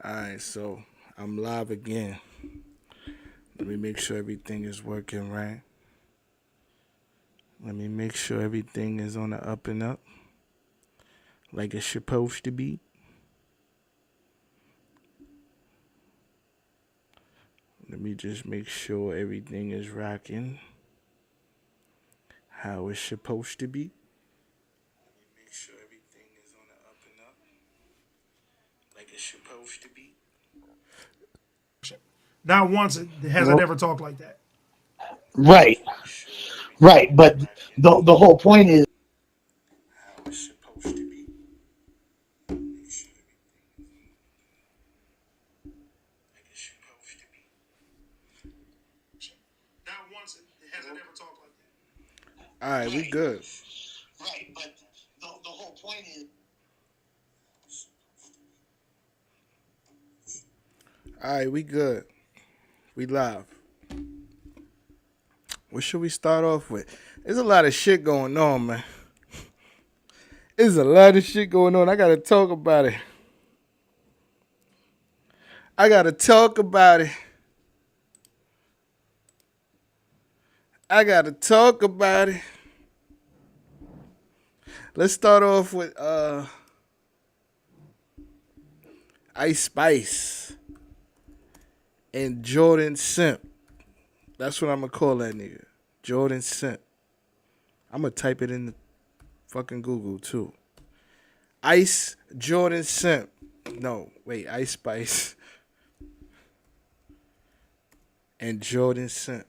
Alright, so I'm live again. Let me make sure everything is working right. Let me make sure everything is on the up and up like it's supposed to be. Let me just make sure everything is rocking how it's supposed to be. Let me make sure everything is on the up and up like it's supposed to be. Not once has it Well, ever talked like that. right, Make sure everything right. is But rocking the whole point is how it's supposed to be. Make sure everything is like it's supposed to be. Not once has it ever talked like that. All right, we good. right. But the whole point is All right, we good. We live. What should we start off with? There's a lot of shit going on, man. There's a lot of shit going on. I gotta talk about it. I gotta talk about it. I gotta talk about it. Let's start off with Ice Spice and Jordan Simp. That's what I'm gonna call that nigga. Jordan Simp. I'm gonna type it in the fucking Google too. Ice Jordan Simp. No, wait, Ice Spice and Jordan Simp.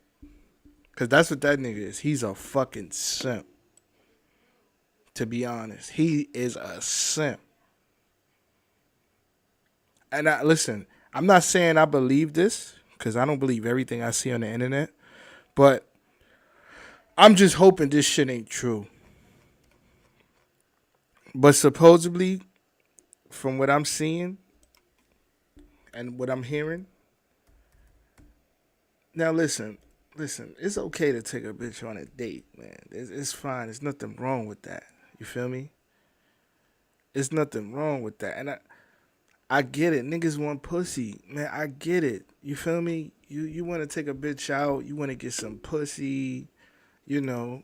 Cause that's what that nigga is. He's a fucking simp. To be honest, he is a simp. And listen, I'm not saying I believe this because I don't believe everything I see on the internet, but I'm just hoping this shit ain't true. But supposedly, from what I'm seeing and what I'm hearing, now listen, it's okay to take a bitch on a date, man. It's fine. There's nothing wrong with that. You feel me? There's nothing wrong with that. And I get it. Niggas want pussy. Man, I get it. You feel me? You want to take a bitch out. You want to get some pussy. You know.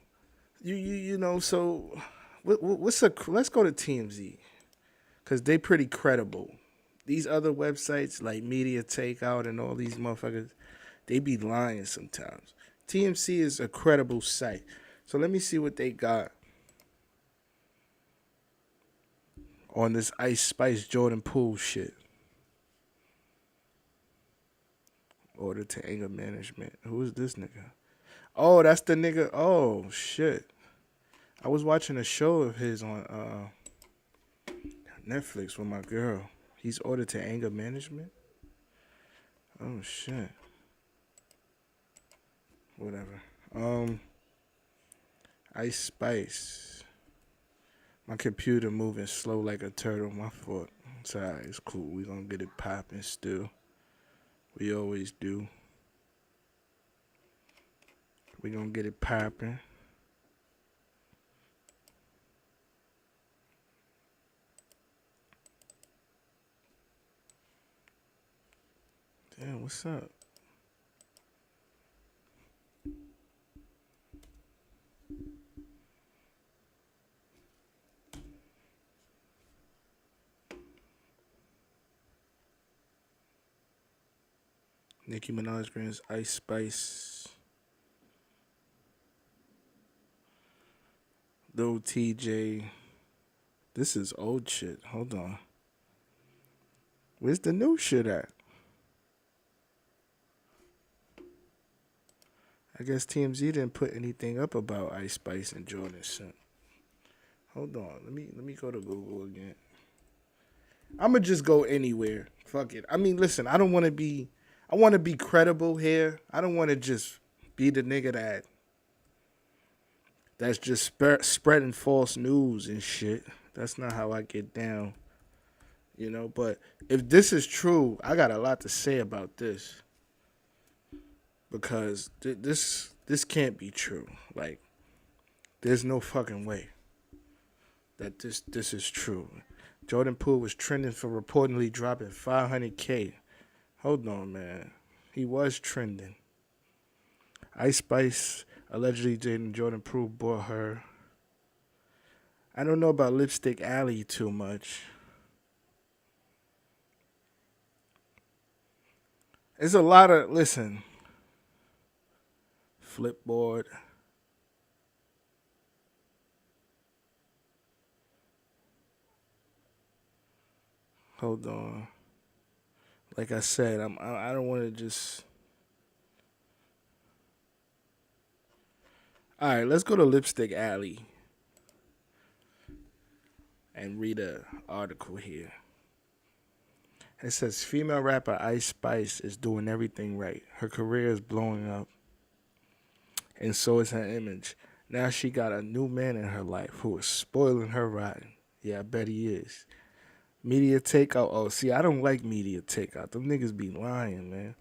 So what's a let's go to TMZ cuz they pretty credible. These other websites like Media Takeout and all these motherfuckers, they be lying sometimes. TMC is a credible site. So let me see what they got on this Ice Spice Jordan Poole shit. Order to anger management. Who is this nigga? Oh, that's the nigga. Oh shit. I was watching a show of his on Netflix with my girl. He's ordered to anger management. Oh shit. Whatever. Ice Spice. My computer moving slow like a turtle. My fault. It's alright. It's cool. We gonna get it popping still. We always do. We gonna get it popping. Damn, what's up? Nicki Minaj grants Ice Spice. Lil TJ. This is old shit. Hold on. Where's the new shit at? I guess TMZ didn't put anything up about Ice Spice and Jordan Simp. Hold on. Let me go to Google again. I'ma just go anywhere. Fuck it. I mean, listen, I don't wanna be I wanna be credible here. I don't wanna just be the nigga that's just spreading false news and shit. That's not how I get down. But if this is true, I got a lot to say about this because this can't be true. Like, there's no fucking way that this is true. Jordan Poole was trending for reportedly dropping 500K. Hold on, man. He was trending. Ice Spice allegedly dating Jordan Poole bought her. I don't know about Lipstick Alley too much. There's a lot of, listen, Flipboard. Hold on. Like I said, I don't want to just. All right, let's go to Lipstick Alley and read an article here. It says female rapper Ice Spice is doing everything right. Her career is blowing up, and so is her image. Now she got a new man in her life who is spoiling her rotten. Yeah, I bet he is. Media takeout. Oh, see, I don't like media takeout. Them niggas be lying, man.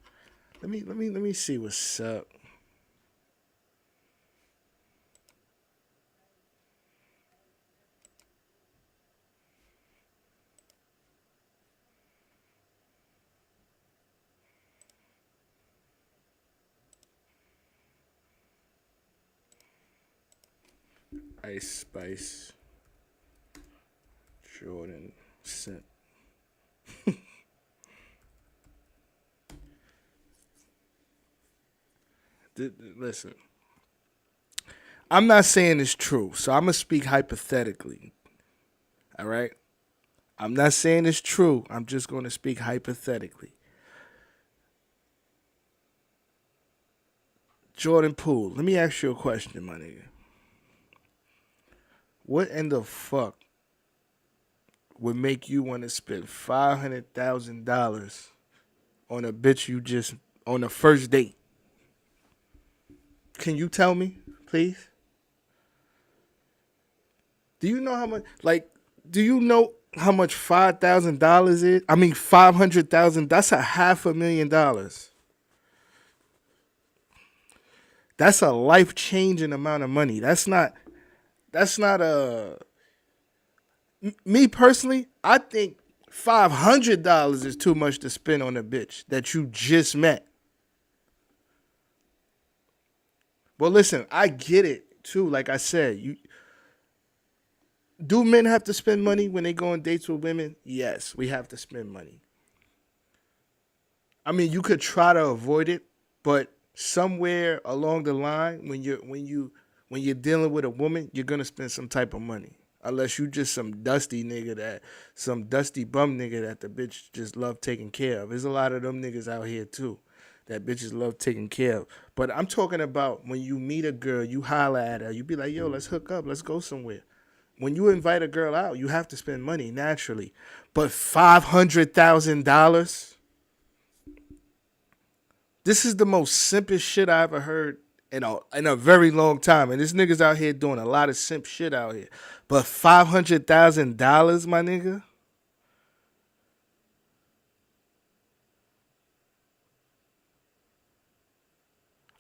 Let me see what's up. Ice Spice Jordan sent. Listen, I'm not saying it's true, so I'm gonna speak hypothetically. All right, I'm not saying it's true. I'm just gonna speak hypothetically. Jordan Poole, let me ask you a question, my nigga. What in the fuck would make you want to spend $500,000 on a bitch you just on a first date? Can you tell me, please? Do you know how much? Like, do you know how much $5,000 is? I mean, 500,000. That's a $500,000. That's a life changing amount of money. That's not. That's not a. Me personally, I think $500 is too much to spend on a bitch that you just met. Well, listen, I get it too. Like I said, you do men have to spend money when they go on dates with women? Yes, we have to spend money. I mean, you could try to avoid it, but somewhere along the line, when you're dealing with a woman, you're gonna spend some type of money. Unless you just some dusty bum nigga that the bitch just love taking care of. There's a lot of them niggas out here too that bitches love taking care of. But I'm talking about when you meet a girl, you holler at her, you be like, yo, let's hook up, let's go somewhere. When you invite a girl out, you have to spend money naturally. But $500,000? This is the most simplest shit I ever heard in a very long time. And this nigga's out here doing a lot of simp shit out here. But $500,000, my nigga?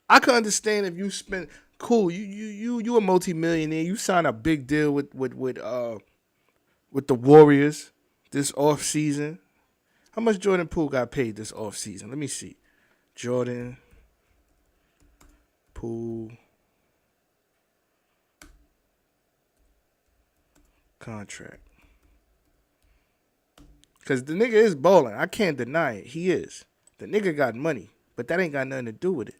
I could understand if you spend cool, you a multimillionaire, you sign a big deal with the Warriors this off season. How much Jordan Poole got paid this off season? Let me see. Jordan Poole contract. Cause the nigga is balling. I can't deny it. He is. The nigga got money, but that ain't got nothing to do with it.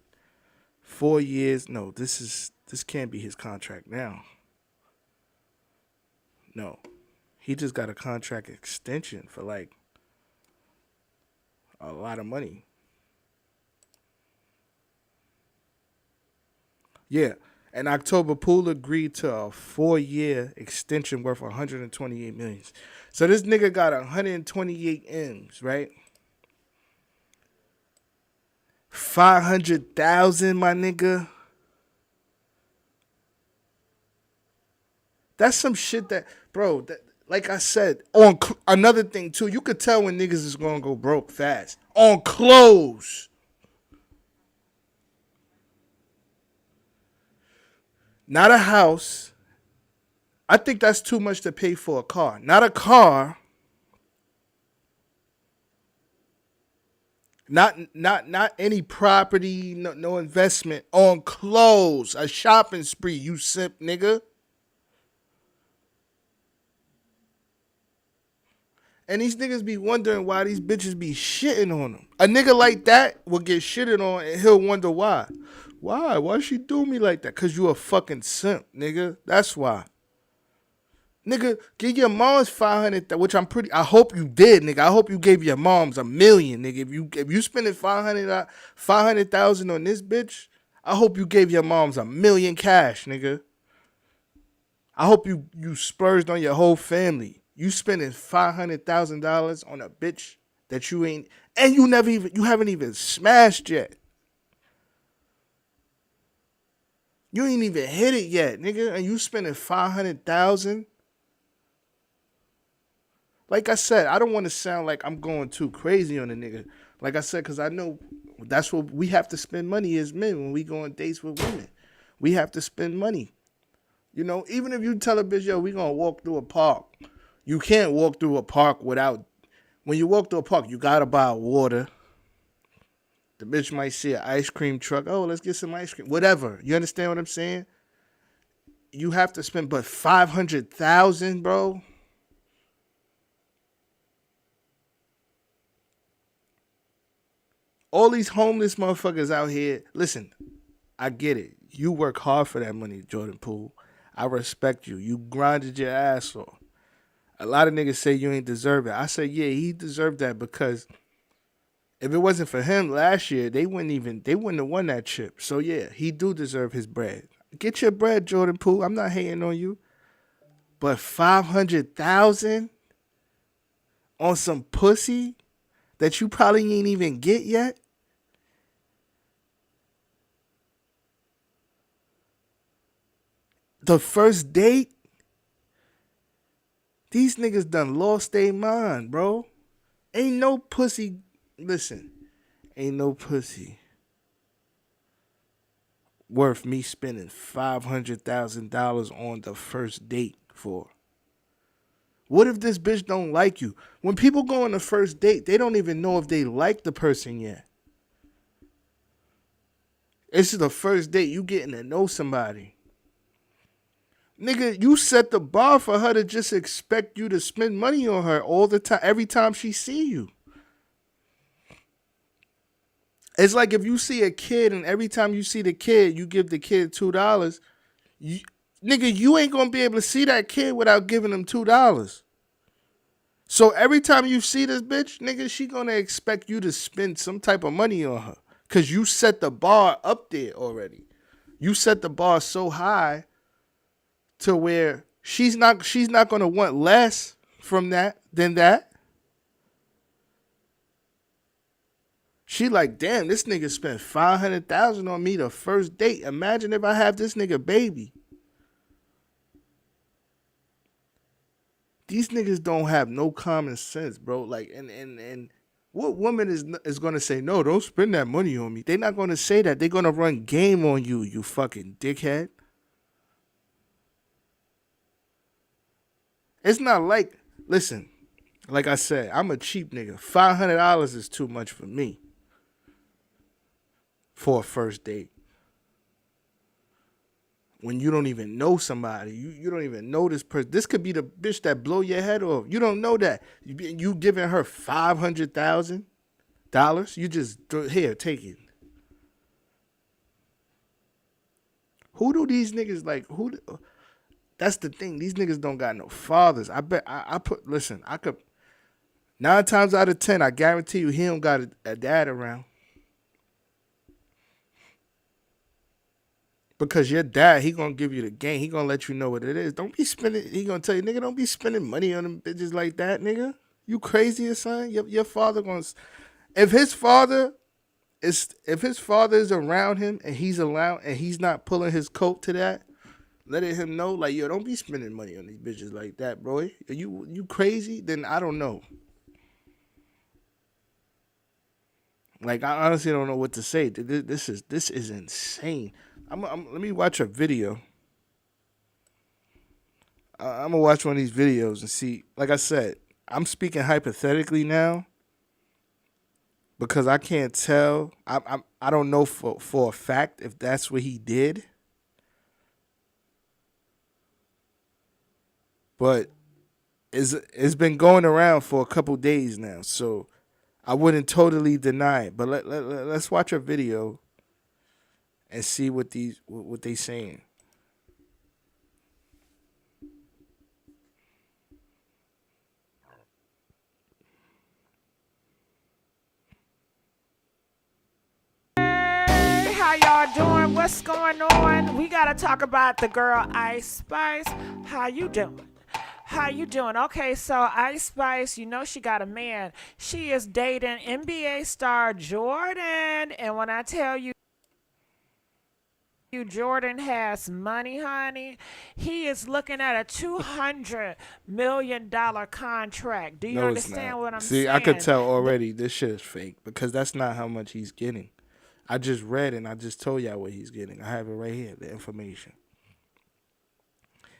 4 years. No, this can't be his contract now. No. He just got a contract extension for like a lot of money. Yeah. In October, Poole agreed to a 4-year extension worth 128 million. So this nigga got 128 M's, right? 500,000, my nigga. That's some shit that, bro. That, like I said, on another thing too, you could tell when niggas is gonna go broke fast on clothes. Not a house. I think that's too much to pay for a car. Not a car. Not any property, no investment on clothes. A shopping spree, you simp nigga. And these niggas be wondering why these bitches be shitting on them. A nigga like that will get shitted on and he'll wonder why. Why? Why she do me like that? Cause you a fucking simp, nigga. That's why. Nigga, give your moms 500, which I hope you did, nigga. I hope you gave your moms $1 million, nigga. If you spending 500,000 on this bitch, I hope you gave your moms $1 million cash, nigga. I hope you splurged on your whole family. You spending $500,000 on a bitch that you ain't, and you haven't even smashed yet. You ain't even hit it yet, nigga, and you spending 500,000. Like I said, I don't want to sound like I'm going too crazy on a nigga. Like I said, because I know that's what we have to spend money as men when we go on dates with women. We have to spend money. You know, even if you tell a bitch, yo, we going to walk through a park. You can't walk through a park without, when you walk through a park, you got to buy water. The bitch might see an ice cream truck. Oh, let's get some ice cream. Whatever. You understand what I'm saying? You have to spend, but 500,000, bro. All these homeless motherfuckers out here. Listen, I get it. You work hard for that money, Jordan Poole. I respect you. You grinded your ass off. A lot of niggas say you ain't deserve it. I say, yeah, he deserved that because if it wasn't for him last year, they wouldn't have won that chip. So yeah, he do deserve his bread. Get your bread, Jordan Poole. I'm not hating on you. But 500,000 on some pussy that you probably ain't even get yet? The first date? These niggas done lost their mind, bro. Ain't no pussy. Listen, ain't no pussy worth me spending $500,000 on the first date for. What if this bitch don't like you? When people go on the first date, they don't even know if they like the person yet. It's the first date. You getting to know somebody. Nigga, you set the bar for her to just expect you to spend money on her all the time, every time she see you. It's like if you see a kid and every time you see the kid, you give the kid $2. Nigga, you ain't gonna be able to see that kid without giving him $2. So every time you see this bitch, nigga, she gonna expect you to spend some type of money on her. Cause you set the bar up there already. You set the bar so high to where she's not gonna want less from that than that. She like, damn, this nigga spent 500,000 on me the first date. Imagine if I have this nigga baby. These niggas don't have no common sense, bro. Like, and what woman is gonna say, no, don't spend that money on me? They're not gonna say that. They're gonna run game on you, you fucking dickhead. It's not like, listen, like I said, I'm a cheap nigga. $500 is too much for me for a first date. When you don't even know somebody, you don't even know this person. This could be the bitch that blow your head off. You don't know that. You giving her $500,000. You just here, take it. Who do these niggas like? That's the thing. These niggas don't got no fathers. I bet I put. Listen, I could 9 times out of 10, I guarantee you, he don't got a dad around. Because your dad, he gonna give you the game. He gonna let you know what it is. Don't be spending. He gonna tell you, nigga, don't be spending money on them bitches like that, nigga. You crazy or something? Your father gonna. If his father is around him and he's not pulling his coat to that, letting him know, like, yo, don't be spending money on these bitches like that, bro. Are you crazy? Then I don't know. Like, I honestly don't know what to say. This is insane. Let me watch a video. I'm gonna watch one of these videos and see. Like I said, I'm speaking hypothetically now. because I can't tell. I don't know for a fact if that's what he did, but it's been going around for a couple days now, so I wouldn't totally deny it. But let's watch a video and see what they saying. Hey, how y'all doing? What's going on? We gotta talk about the girl Ice Spice. How you doing? How you doing? Okay, so Ice Spice, you know she got a man. She is dating NBA star Jordan, and when I tell you Jordan has money, honey, he is looking at a $200 million contract. Do you No, it's understand not. what I'm See, I could saying? tell already this shit is fake because that's not how much he's getting. I just read and I just told y'all what he's getting. I have it right here, the information.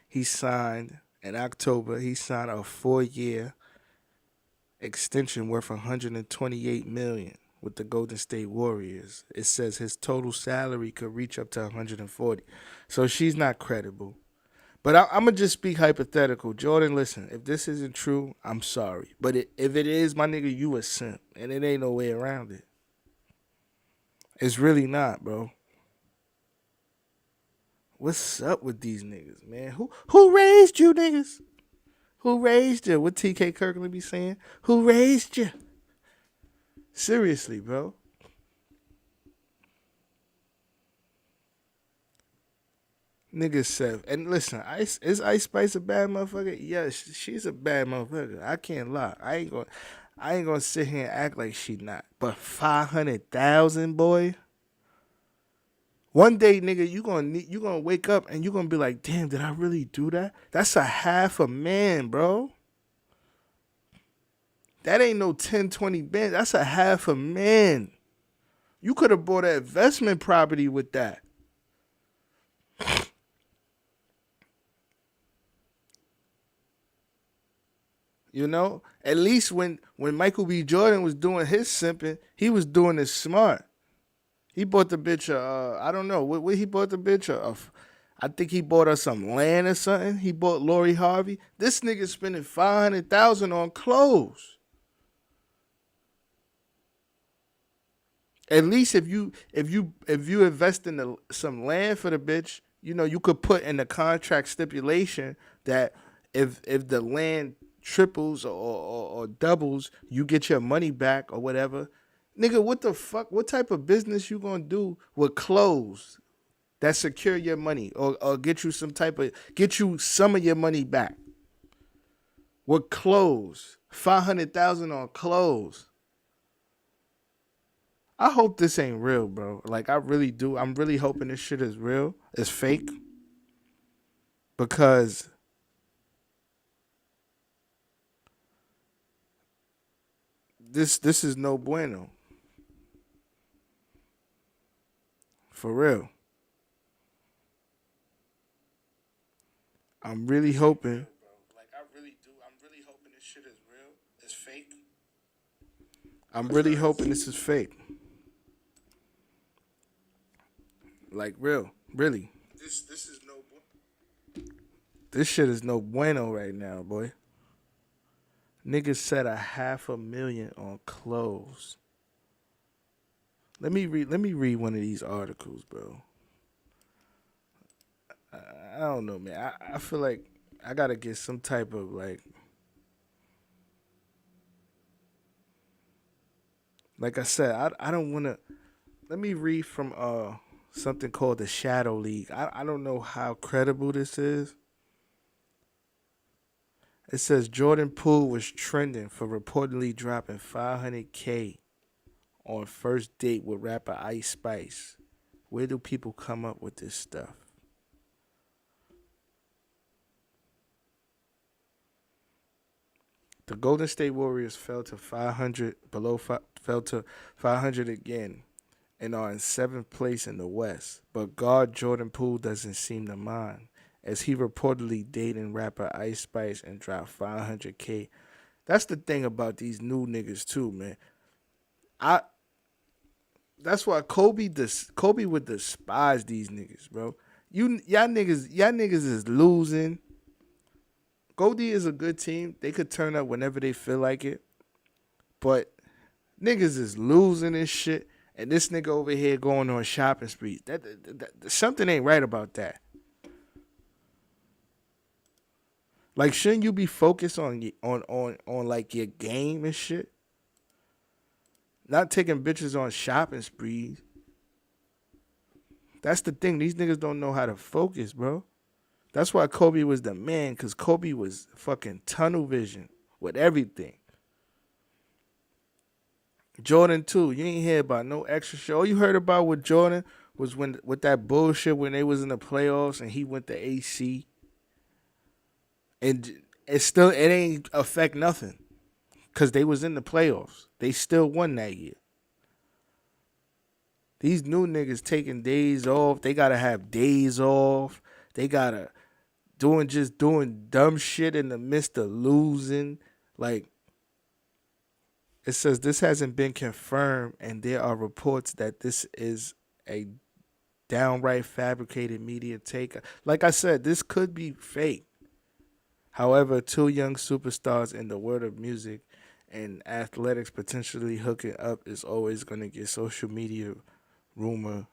He signed in October. He signed a 4-year extension worth 128 million with the Golden State Warriors. It says his total salary could reach up to 140. So she's not credible. But I'm gonna just speak hypothetical. Jordan, listen, if this isn't true, I'm sorry. But if it is, my nigga, you a simp, and it ain't no way around it. It's really not, bro. What's up with these niggas, man? Who raised you niggas? Who raised you? What TK Kirkland be saying? Who raised you? Seriously, bro. Niggas said, and listen, is Ice Spice a bad motherfucker? Yes, she's a bad motherfucker. I can't lie. I ain't gonna sit here and act like she not. But 500,000, boy. One day, nigga, you gonna wake up and you gonna be like, damn, did I really do that? That's a half a man, bro. That ain't no 10, 20 bands. That's a half a man. You could have bought an investment property with that. You know? At least when Michael B. Jordan was doing his simping, he was doing it smart. He bought the bitch I don't know. What he bought the bitch I think he bought her some land or something. He bought Lori Harvey. This nigga spending 500,000 on clothes. At least if you invest in some land for the bitch, you know, you could put in the contract stipulation that if the land triples or doubles, you get your money back or whatever. Nigga, what the fuck? What type of business you gonna do with clothes that secure your money or get you some of your money back? With clothes. 500,000 on clothes. I hope this ain't real, bro. Like, I really do. I'm really hoping this shit is real. It's fake. Because this is no bueno. For real. I'm really hoping. Like, I really do. I'm really hoping this shit is real. It's fake. I'm really hoping this is fake. Like, real. Really. This is no bueno. This shit is no bueno right now, boy. Niggas said 500,000 on clothes. Let me read one of these articles, bro. I don't know, man. I feel like I gotta get some type of like I said, I don't wanna. Let me read from something called the Shadow League. I don't know how credible this is. It says Jordan Poole was trending for reportedly dropping 500K on first date with rapper Ice Spice. Where do people come up with this stuff? The Golden State Warriors fell to 500 fell to 500 again and are in 7th place in the West. But guard Jordan Poole doesn't seem to mind, as he reportedly dating rapper Ice Spice and dropped 500K. That's the thing about these new niggas too, man. That's why Kobe would despise these niggas, bro. Y'all niggas is losing. Goldie is a good team. They could turn up whenever they feel like it. But niggas is losing this shit. And this nigga over here going on shopping sprees. Something ain't right about that. Like, shouldn't you be focused on like your game and shit? Not taking bitches on shopping sprees. That's the thing. These niggas don't know how to focus, bro. That's why Kobe was the man, because Kobe was fucking tunnel vision with everything. Jordan too. You ain't hear about no extra shit. All you heard about with Jordan was when with that bullshit when they was in the playoffs and he went to AC. And it ain't affect nothing. Cause they was in the playoffs. They still won that year. These new niggas taking days off. They gotta have days off. They gotta doing dumb shit in the midst of losing. Like, it says this hasn't been confirmed, and there are reports that this is a downright fabricated media take. Like I said, this could be fake. However, two young superstars in the world of music and athletics potentially hooking up is always going to get social media rumor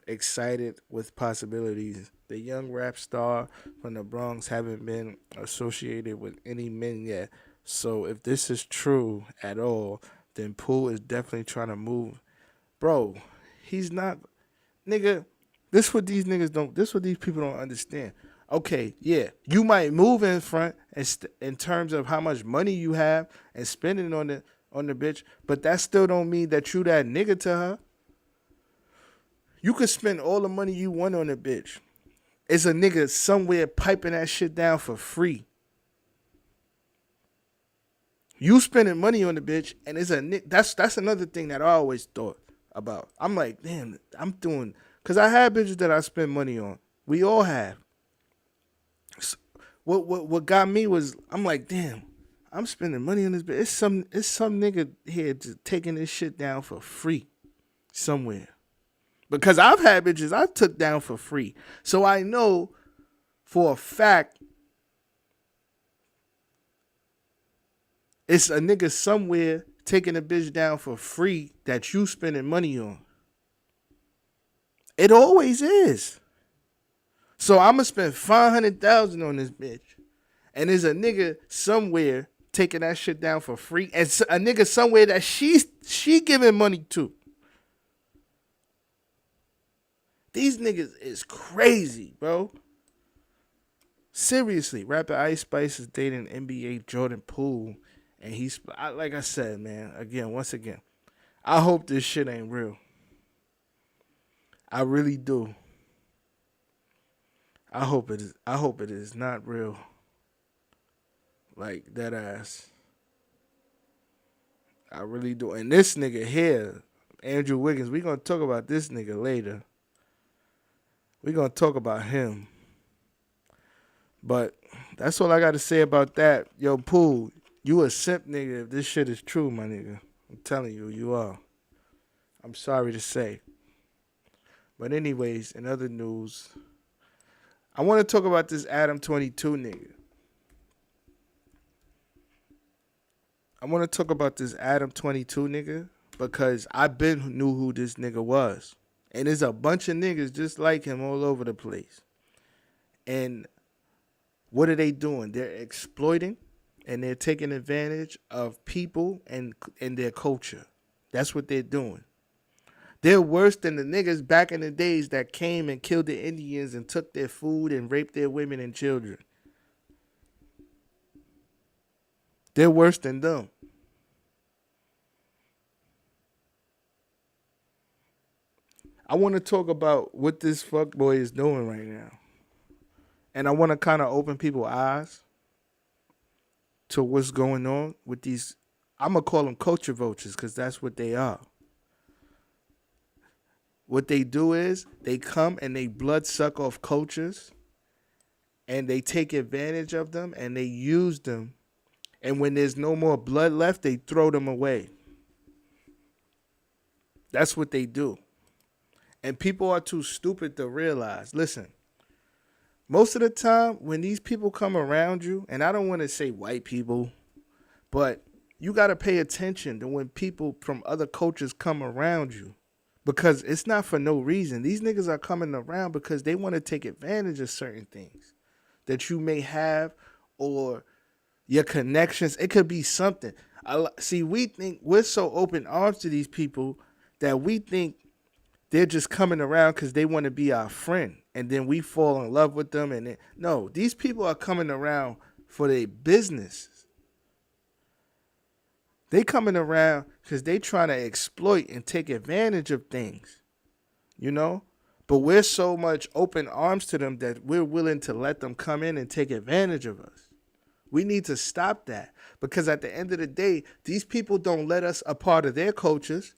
excited with possibilities. The young rap star from the Bronx haven't been associated with any men yet. So if this is true at all, then Poole is definitely trying to move. Bro, he's not, nigga. This what these niggas don't. This what these people don't understand. Okay, yeah, you might move in front in terms of how much money you have and spending on the bitch, but that still don't mean that you that nigga to her. You could spend all the money you want on the bitch. It's a nigga somewhere piping that shit down for free. You spending money on the bitch, and it's a that's another thing that I always thought about. I'm like, damn, I'm doing, cause I have bitches that I spend money on. We all have. So what got me was, I'm like, damn, I'm spending money on this bitch. It's some nigga here just taking this shit down for free somewhere. Because I've had bitches I took down for free. So I know for a fact it's a nigga somewhere taking a bitch down for free that you spending money on. It always is. So I'm going to spend $500,000 on this bitch. And there's a nigga somewhere taking that shit down for free. And a nigga somewhere that she giving money to. These niggas is crazy, bro. Seriously, rapper Ice Spice is dating NBA Jordan Poole. And he's, like I said, man, once again, I hope this shit ain't real. I really do. I hope it is not real. Like, that ass. I really do. And this nigga here, Andrew Wiggins, we gonna talk about this nigga later. We gonna talk about him. But that's all I gotta say about that. Yo, Poole, you a simp nigga if this shit is true, my nigga. I'm telling you, you are. I'm sorry to say. But anyways, in other news, I want to talk about this ADAM22 nigga. I want to talk about this ADAM22 nigga because I been knew who this nigga was. And there's a bunch of niggas just like him all over the place. And what are they doing? They're exploiting and they're taking advantage of people and their culture. That's what they're doing. They're worse than the niggas back in the days that came and killed the Indians and took their food and raped their women and children. They're worse than them. I want to talk about what this fuckboy is doing right now. And I want to kind of open people's eyes to what's going on with these, I'm going to call them culture vultures because that's what they are. What they do is they come and they blood suck off cultures and they take advantage of them and they use them. And when there's no more blood left, they throw them away. That's what they do. And people are too stupid to realize. Listen, most of the time when these people come around you, and I don't want to say white people, but you got to pay attention to when people from other cultures come around you because it's not for no reason. These niggas are coming around because they want to take advantage of certain things that you may have or your connections. It could be something. See, we think we're so open arms to these people that we think they're just coming around because they want to be our friend. And then we fall in love with them. No, these people are coming around for their business. They coming around because they trying to exploit and take advantage of things, you know? But we're so much open arms to them that we're willing to let them come in and take advantage of us. We need to stop that because at the end of the day, these people don't let us a part of their cultures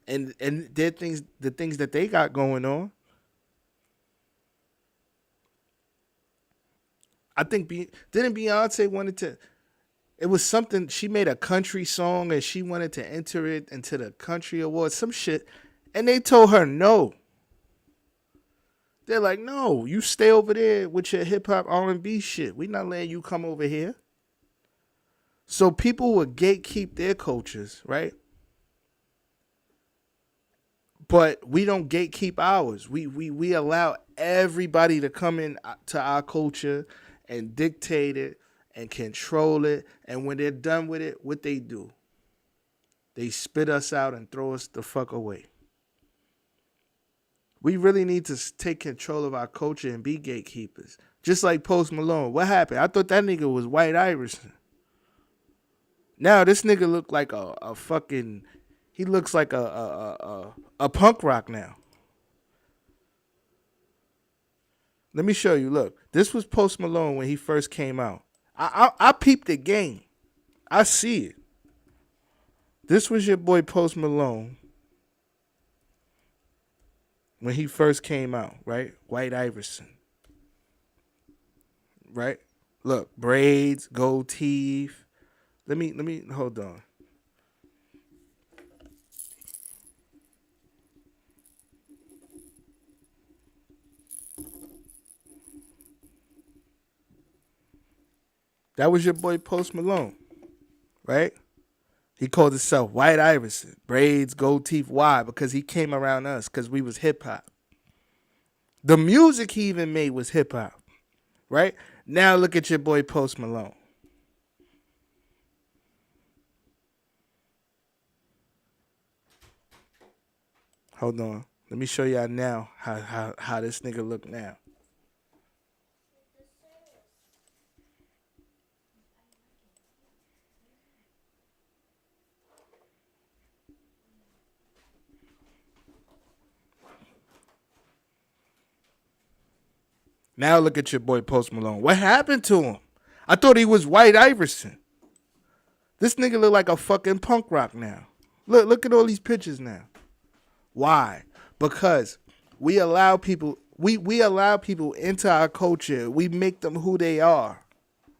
and their things, the things that they got going on. I think didn't Beyonce wanted to. It was something, she made a country song and she wanted to enter it into the country awards, some shit. And they told her no. They're like, no, you stay over there with your hip hop R&B shit. We not letting you come over here. So people would gatekeep their cultures, right? But we don't gatekeep ours. We allow everybody to come in to our culture and dictate it and control it. And when they're done with it, what they do? They spit us out and throw us the fuck away. We really need to take control of our culture and be gatekeepers. Just like Post Malone. What happened? I thought that nigga was White Iverson. Now this nigga look like a fucking... He looks like a punk rock now. Let me show you. Look, this was Post Malone when he first came out. I peeped the game. I see it. This was your boy Post Malone when he first came out, right? White Iverson. Right? Look, braids, gold teeth. Let me hold on. That was your boy Post Malone, right? He called himself White Iverson. Braids, gold teeth. Why? Because he came around us because we was hip hop. The music he even made was hip hop, right? Now look at your boy Post Malone. Hold on. Let me show y'all now how this nigga look now. Now look at your boy Post Malone. What happened to him? I thought he was White Iverson. This nigga look like a fucking punk rock now. Look at all these pictures now. Why? Because we allow people we allow people into our culture. We make them who they are,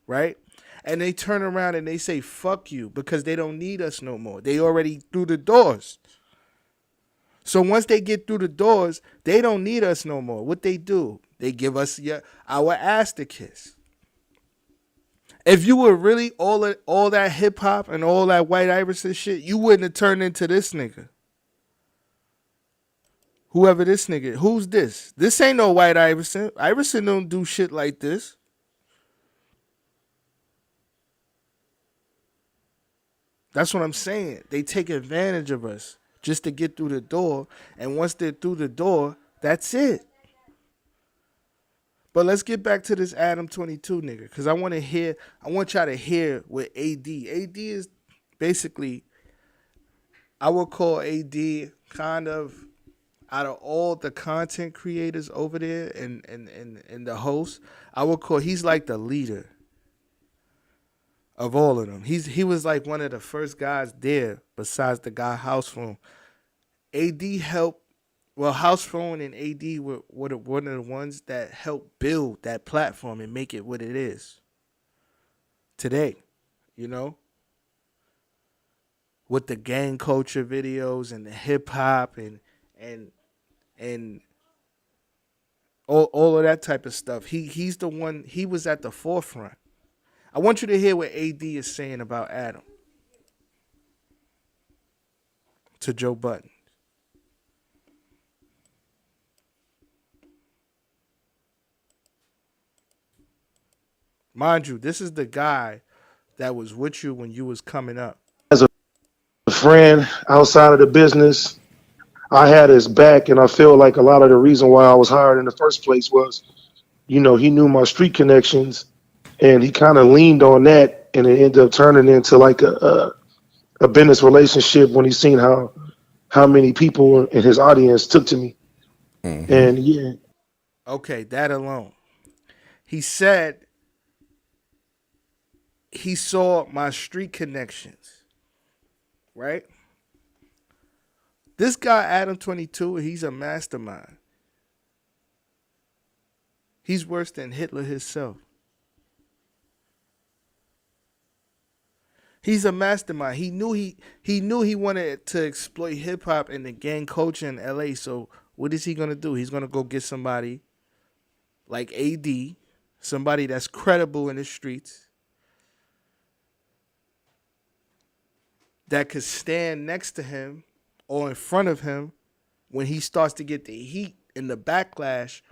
right? And they turn around and they say fuck you because they don't need us no more. They already through the doors. So once they get through the doors, they don't need us no more. What they do? They give us our ass to kiss. If you were really all that hip hop and all that White Iverson shit, you wouldn't have turned into this nigga. Whoever this nigga, who's this? This ain't no White Iverson. Iverson don't do shit like this. That's what I'm saying. They take advantage of us just to get through the door. And once they're through the door, that's it. But let's get back to this ADAM22 nigga. Because I want y'all to hear what AD. AD is basically, I would call AD kind of, out of all the content creators over there and the hosts, I would call, he's like the leader of all of them. He was like one of the first guys there besides the guy House Phone. AD helped, well, House Phone and AD were one of the ones that helped build that platform and make it what it is today, you know? with the gang culture videos and the hip hop and and all of that type of stuff. He's the one. He was at the forefront. I want you to hear what AD is saying about Adam to Joe Budden. Mind you, this is the guy that was with you when you was coming up. As a friend outside of the business, I had his back, and I feel like a lot of the reason why I was hired in the first place was, he knew my street connections, and he kind of leaned on that, and it ended up turning into like a business relationship when he seen how many people in his audience took to me, and yeah, Okay, that alone. He said he saw my street connections, right? This guy, ADAM22, he's a mastermind. He's worse than Hitler himself. He's a mastermind. He knew he wanted to exploit hip hop and the gang culture in LA. So what is he gonna do? He's gonna go get somebody like AD, somebody that's credible in the streets, that could stand next to him or in front of him when he starts to get the heat and the backlash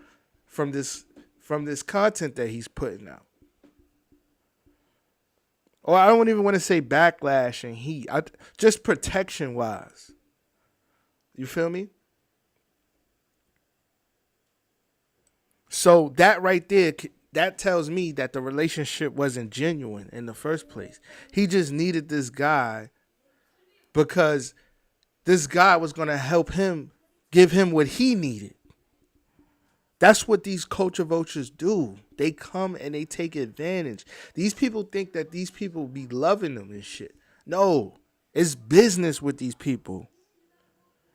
from this content that he's putting out. Or I don't even want to say backlash and heat. Just protection wise. You feel me? So that right there, that tells me that the relationship wasn't genuine in the first place. He just needed this guy because this guy was going to help him, give him what he needed. That's what these culture vultures do. They come and they take advantage. These people think that these people be loving them and shit. No, it's business with these people.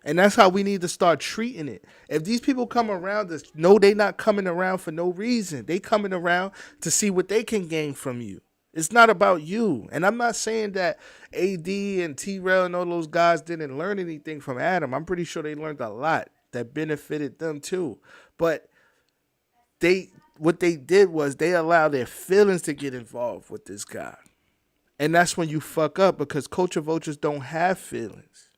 And that's how we need to start treating it. If these people come around us, no, they not coming around for no reason. They coming around to see what they can gain from you. It's not about you. And I'm not saying that AD and T-Rail and all those guys didn't learn anything from Adam. I'm pretty sure they learned a lot that benefited them too. But what they did was they allowed their feelings to get involved with this guy. And that's when you fuck up, because culture vultures don't have feelings.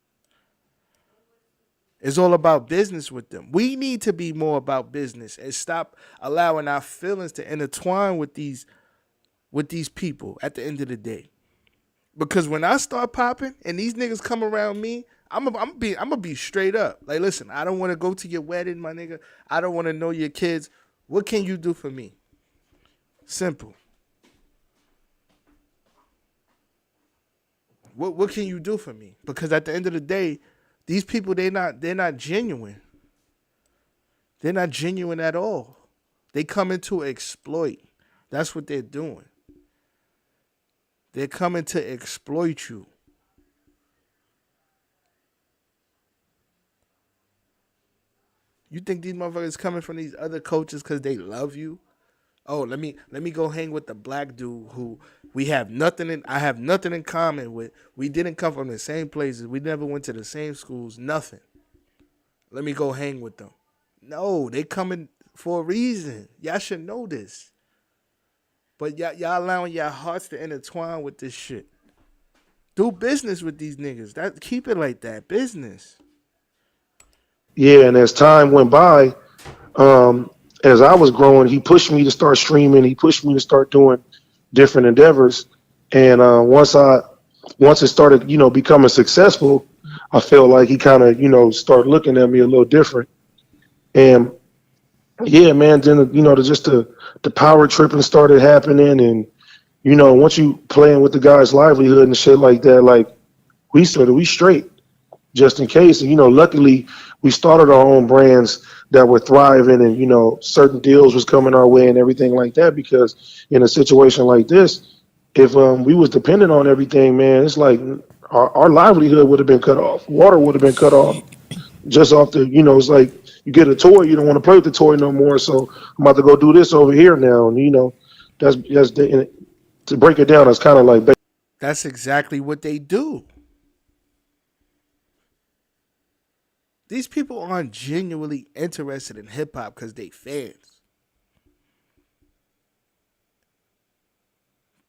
It's all about business with them. We need to be more about business and stop allowing our feelings to intertwine with these people at the end of the day. Because when I start popping and these niggas come around me, I'm gonna be straight up. Like, listen, I don't want to go to your wedding, my nigga. I don't want to know your kids. What can you do for me? Simple. What can you do for me? Because at the end of the day, these people, they're not genuine. They're not genuine at all. They come in to exploit. That's what they're doing. They're coming to exploit you. You think these motherfuckers coming from these other cultures because they love you? Oh, let me go hang with the black dude who I have nothing in common with. We didn't come from the same places. We never went to the same schools. Nothing. Let me go hang with them. No, they coming for a reason. Y'all should know this. But y'all allowing your hearts to intertwine with this shit. Do business with these niggas. Keep it like that. Business. yeah. And as time went by, um, as I was growing, he pushed me to start streaming. He pushed me to start doing different endeavors. And once it started, becoming successful, I felt like he kind of, started looking at me a little different. And yeah, man, then the power tripping started happening, and once you playing with the guy's livelihood and shit like that, like we straight just in case. And luckily we started our own brands that were thriving, and certain deals was coming our way and everything like that. Because in a situation like this, if we was dependent on everything, man, it's like our livelihood would have been cut off. Water would have been cut off just off the, it's like you get a toy, you don't want to play with the toy no more. So I'm about to go do this over here now, and to break it down, it's kind of like That's exactly what they do. These people aren't genuinely interested in hip hop because they fans.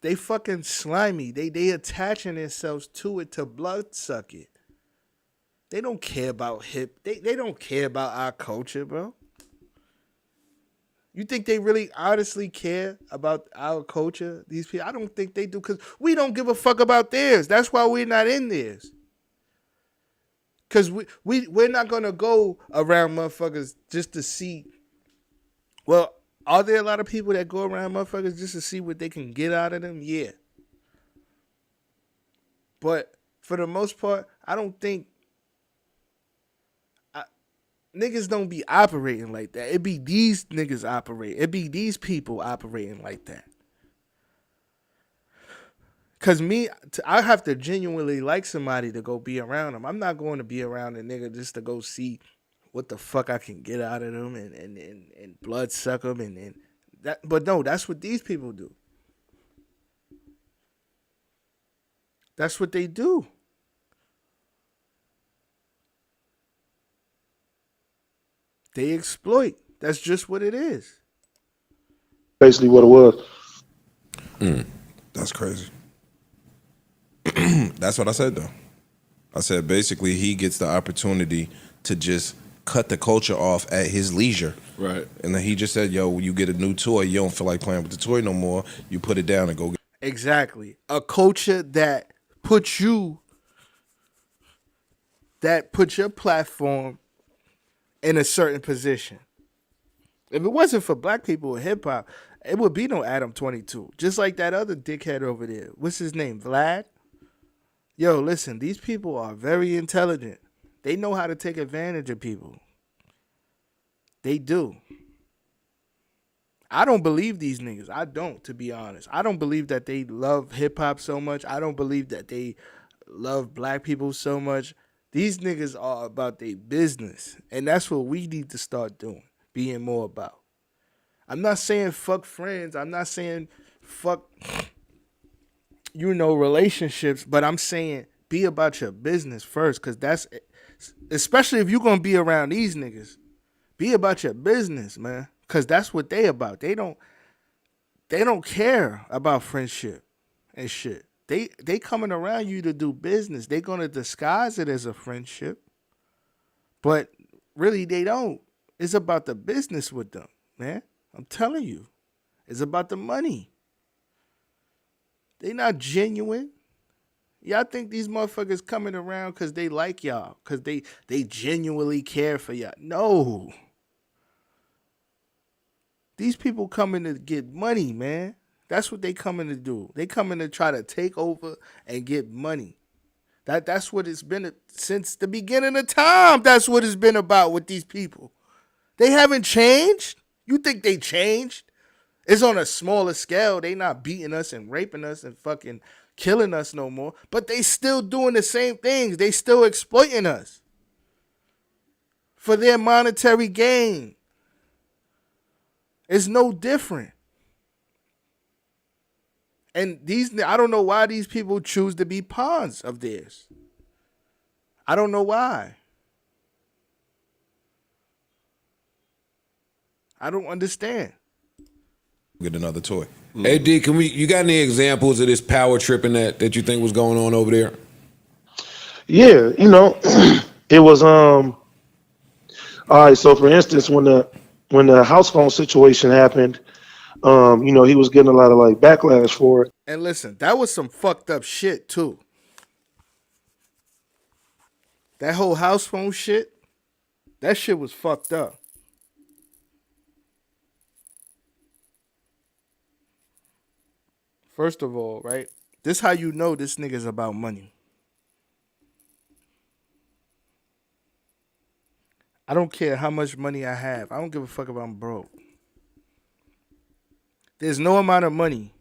They fucking slimy. They attaching themselves to it to blood suck it. They don't care about They don't care about our culture, bro. You think they really honestly care about our culture? These people, I don't think they do, because we don't give a fuck about theirs. That's why we're not in theirs. Because we're not going to go around motherfuckers just to see. Well, are there a lot of people that go around motherfuckers just to see what they can get out of them? Yeah. But for the most part, I don't think niggas don't be operating like that. It be these niggas operating. It be these people operating like that. Cause I have to genuinely like somebody to go be around them. I'm not going to be around a nigga just to go see what the fuck I can get out of them and blood suck them and that. But no, that's what these people do. That's what they do. They exploit. That's just what it is. Basically, what it was. That's crazy. That's what I said, though. I said basically he gets the opportunity to just cut the culture off at his leisure. Right. And then he just said, yo, when you get a new toy, you don't feel like playing with the toy no more. You put it down and go get Exactly. A culture that puts your platform in a certain position. If it wasn't for black people in hip hop, it would be no ADAM22. Just like that other dickhead over there. What's his name? Vlad? Yo, listen, these people are very intelligent. They know how to take advantage of people. They do. I don't believe these niggas. I don't, to be honest. I don't believe that they love hip hop so much. I don't believe that they love black people so much. These niggas are about their business. And that's what we need to start doing, being more about. I'm not saying fuck friends. I'm not saying fuck, relationships. But I'm saying be about your business first. Because that's, especially if you're going to be around these niggas, be about your business, man. Because that's what they about. They don't care about friendship and shit. They coming around you to do business. They gonna disguise it as a friendship, but really they don't. It's about the business with them, man. I'm telling you, it's about the money. They not genuine. Y'all think these motherfuckers coming around because they like y'all, because they genuinely care for y'all. No. These people coming to get money, man. That's what they coming to do. They coming to try to take over and get money. That's what it's been since the beginning of time. That's what it's been about with these people. They haven't changed. You think they changed? It's on a smaller scale. They not beating us and raping us and fucking killing us no more. But they still doing the same things. They still exploiting us for their monetary gain. It's no different. And I don't know why these people choose to be pawns of theirs. I don't know why. I don't understand. get another toy. Hey D, you got any examples of this power tripping that you think was going on over there? Yeah, it was all right. So for instance, when the house phone situation happened, he was getting a lot of like backlash for it. And listen, that was some fucked up shit too. That whole house phone shit, that shit was fucked up. First of all, right? This how you know this nigga's about money. I don't care how much money I have. I don't give a fuck if I'm broke. There's no amount of money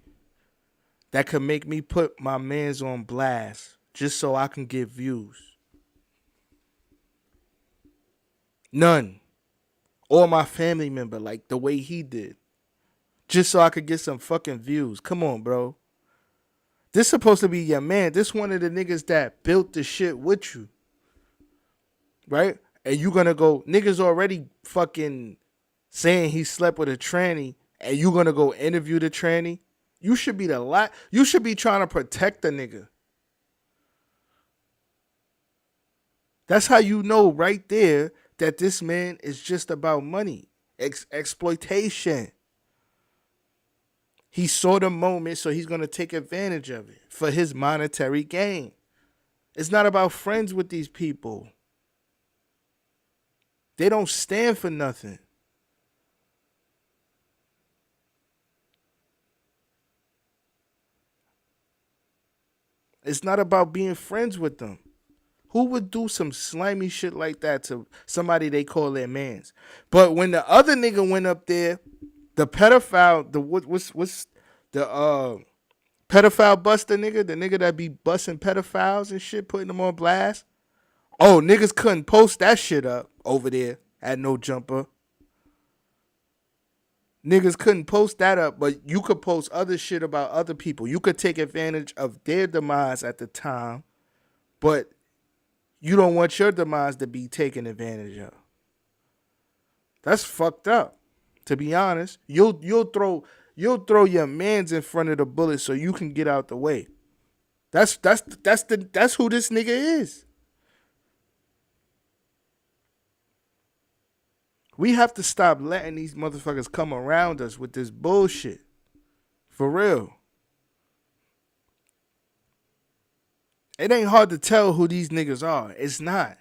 that could make me put my mans on blast just so I can get views. None. Or my family member like the way he did. Just so I could get some fucking views. Come on, bro. This supposed to be your man. This one of the niggas that built the shit with you. Right? And you gonna go, niggas already fucking saying he slept with a tranny, and you gonna go interview the tranny? You should be you should be trying to protect the nigga. That's how you know right there that this man is just about money, exploitation. He saw the moment, so he's gonna take advantage of it for his monetary gain. It's not about friends with these people. They don't stand for nothing. It's not about being friends with them. Who would do some slimy shit like that to somebody they call their mans? But when the other nigga went up there, the pedophile, what's the pedophile buster nigga, the nigga that be busting pedophiles and shit, putting them on blast. Oh, niggas couldn't post that shit up over there at No Jumper. Niggas couldn't post that up, but you could post other shit about other people. You could take advantage of their demise at the time, but you don't want your demise to be taken advantage of. That's fucked up. To be honest, you'll throw your mans in front of the bullet so you can get out the way. That's who this nigga is. We have to stop letting these motherfuckers come around us with this bullshit. For real. It ain't hard to tell who these niggas are. It's not.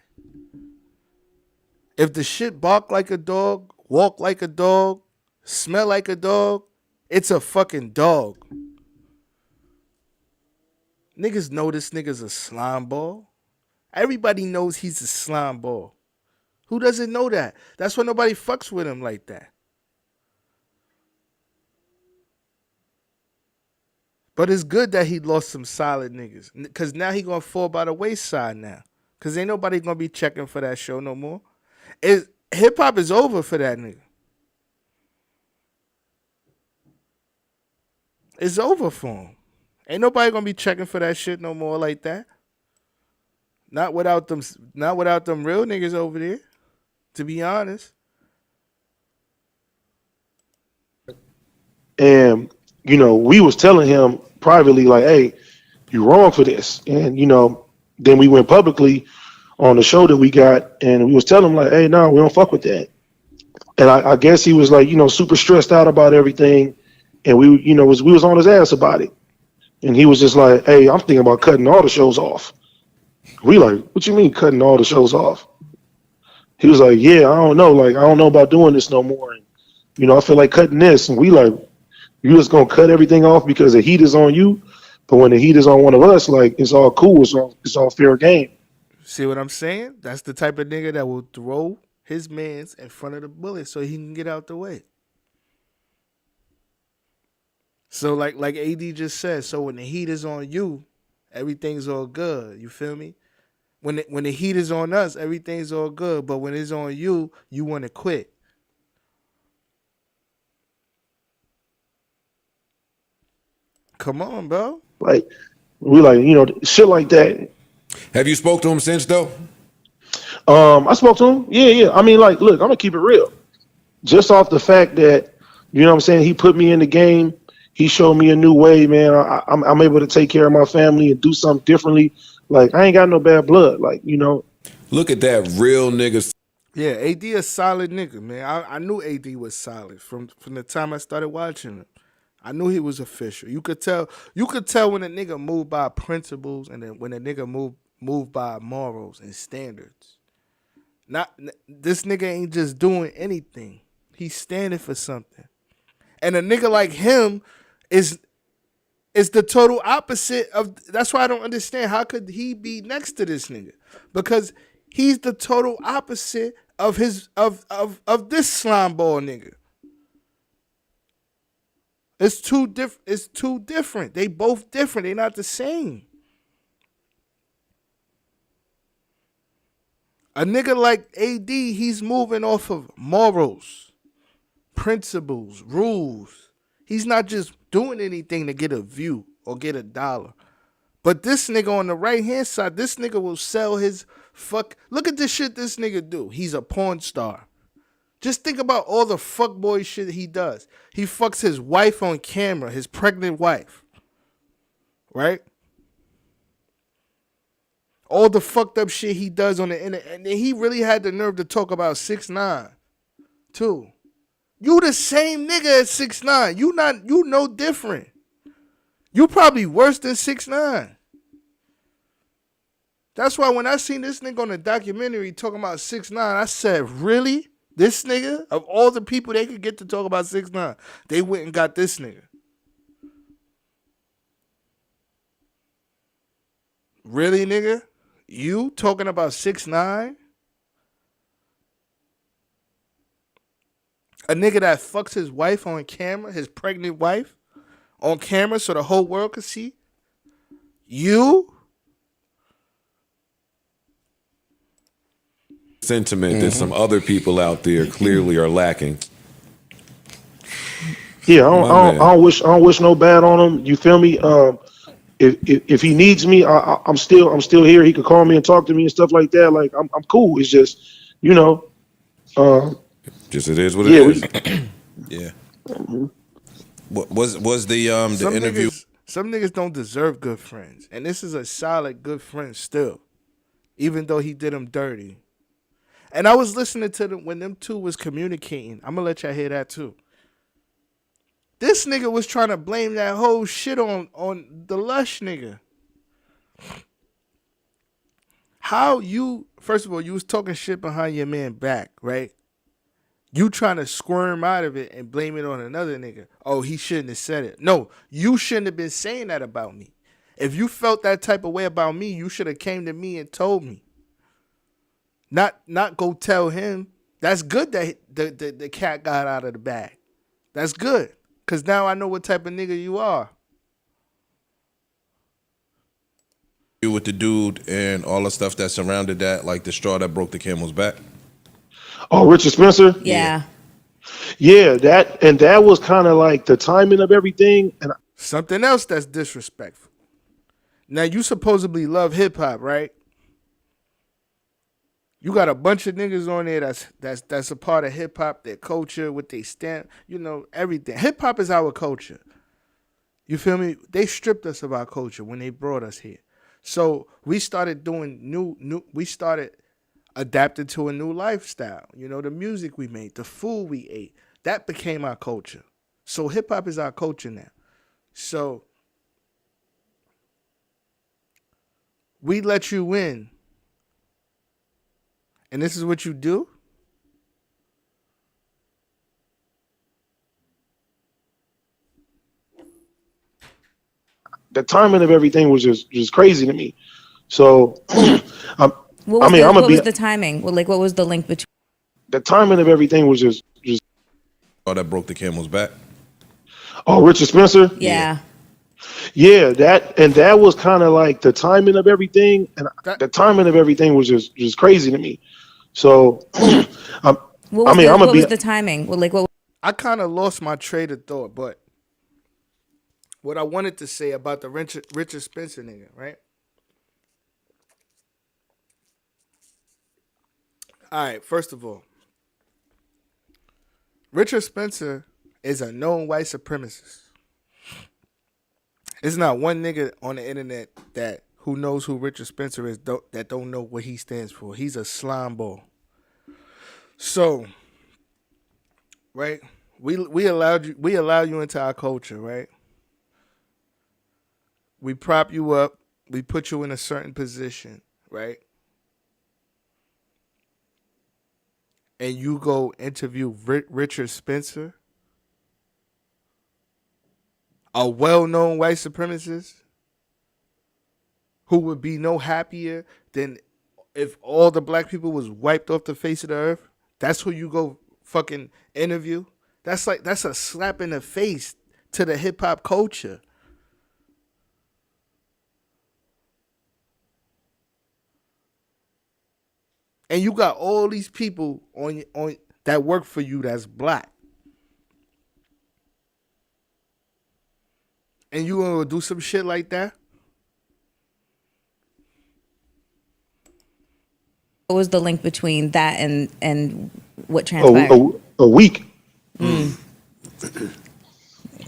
If the shit bark like a dog, walk like a dog, smell like a dog, it's a fucking dog. Niggas know this nigga's a slime ball. Everybody knows he's a slime ball. Who doesn't know that? That's why nobody fucks with him like that. But it's good that he lost some solid niggas. Because now he going to fall by the wayside now. Because ain't nobody going to be checking for that show no more. Hip-hop is over for that nigga. It's over for him. Ain't nobody going to be checking for that shit no more like that. Not without them real niggas over there. To be honest. And, we was telling him privately, like, hey, you're wrong for this. And, then we went publicly on the show that we got, and we was telling him, like, hey, no, we don't fuck with that. And I guess he was like, super stressed out about everything. And we was on his ass about it. And he was just like, hey, I'm thinking about cutting all the shows off. We like, what you mean cutting all the shows off? He was like, yeah, I don't know. Like, I don't know about doing this no more. And, I feel like cutting this. And we like, you just going to cut everything off because the heat is on you? But when the heat is on one of us, like, it's all cool. It's all fair game. See what I'm saying? That's the type of nigga that will throw his mans in front of the bullet so he can get out the way. So like AD just said, so when the heat is on you, everything's all good. You feel me? When the heat is on us, everything's all good. But when it's on you, you want to quit. Come on, bro. Like, we like, shit like that. Have you spoke to him since though? I spoke to him. Yeah. I mean, like, look, I'm gonna keep it real. Just off the fact that, what I'm saying, he put me in the game. He showed me a new way, man. I'm able to take care of my family and do something differently. Like, I ain't got no bad blood. Like, Look at that real nigga. Yeah, AD a solid nigga, man. I knew AD was solid from the time I started watching him. I knew he was official. You could tell when a nigga moved by principles and then when a nigga moved by morals and standards. This nigga ain't just doing anything. He's standing for something. And a nigga like him is the total opposite of. That's why I don't understand how could he be next to this nigga, because he's the total opposite of his of this slime ball nigga. It's too different. They both different. They not the same. A nigga like AD, he's moving off of morals, principles, rules. He's not just doing anything to get a view or get $1. But this nigga on the right hand side, this nigga will sell his fuck. Look at this shit this nigga do. He's a porn star. Just think about all the fuckboy shit he does. He fucks his wife on camera, his pregnant wife. Right? All the fucked up shit he does on the internet. And then he really had the nerve to talk about 6ix9ine too. You the same nigga as 6ix9ine. You no different. You probably worse than 6ix9ine. That's why when I seen this nigga on the documentary talking about 6ix9ine, I said, really? This nigga? Of all the people they could get to talk about 6ix9ine, they went and got this nigga. Really, nigga? You talking about 6ix9ine? A nigga that fucks his wife on camera, his pregnant wife, on camera so the whole world could see? You? Sentiment that some other people out there clearly are lacking. Yeah, My man. I don't wish no bad on him. You feel me? If he needs me, I'm still here. He could call me and talk to me and stuff like that. Like I'm cool. It's just, you know, Just it is what yeah, it is. Yeah. What was the interview? Some niggas don't deserve good friends. And this is a solid good friend still. Even though he did him dirty. And I was listening to them when them two was communicating. I'm gonna let y'all hear that too. This nigga was trying to blame that whole shit on the Lush nigga. How you, first of all, you was talking shit behind your man back, right? You trying to squirm out of it and blame it on another nigga. Oh, he shouldn't have said it. No, you shouldn't have been saying that about me. If you felt that type of way about me, you should have came to me and told me. Not go tell him. That's good that the cat got out of the bag. That's good. Because now I know what type of nigga you are. With the dude and all the stuff that surrounded that, like the straw that broke the camel's back. Oh, Richard Spencer. Yeah. Yeah, that was kind of like the timing of everything. And Something else that's disrespectful. Now you supposedly love hip hop, right? You got a bunch of niggas on there that's a part of hip hop, their culture, what they stand, you know, everything. Hip hop is our culture. You feel me? They stripped us of our culture when they brought us here. So we started doing we started adapting to a new lifestyle. You know, the music we made, the food we ate, that became our culture. So hip hop is our culture now. So we let you in. And this is what you do? the timing of everything was just crazy to me. So, What was the timing? Well, like, what was the link between? The timing of everything was just. Straw that broke the camel's back. Oh, Richard Spencer. Yeah. Yeah, that was kind of like the timing of everything, and the timing of everything was just crazy to me. So, What was the timing? Well, like, what? I kind of lost my train of thought, but what I wanted to say about the Richard Spencer nigga, right? All right, first of all, Richard Spencer is a known white supremacist. There's not one nigga on the internet that who knows who Richard Spencer is that don't know what he stands for. He's a slime ball. So, right, we allow you into our culture, right? We prop you up. We put you in a certain position, right? And you go interview Richard Spencer, a well-known white supremacist who would be no happier than if all the black people was wiped off the face of the earth. That's who you go fucking interview. That's a slap in the face to the hip hop culture. And you got all these people on that work for you that's black. And you gonna do some shit like that? What was the link between that and what a, transpired? a week,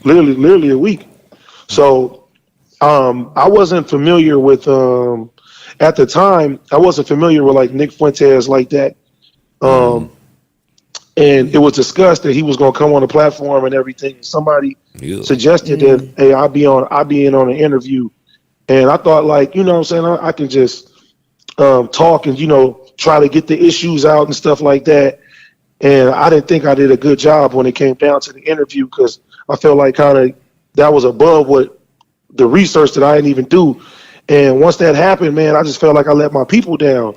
literally a week. So I wasn't familiar with at the time I wasn't familiar with like Nick Fuentes like that. And it was discussed that he was going to come on the platform and everything. Somebody Yeah. suggested that, hey, I'll be in on an interview. And I thought, like, you know what I'm saying? I can just talk and, try to get the issues out and stuff like that. And I didn't think I did a good job when it came down to the interview because I felt like kind of that was above what the research that I didn't even do. And once that happened, man, I just felt like I let my people down.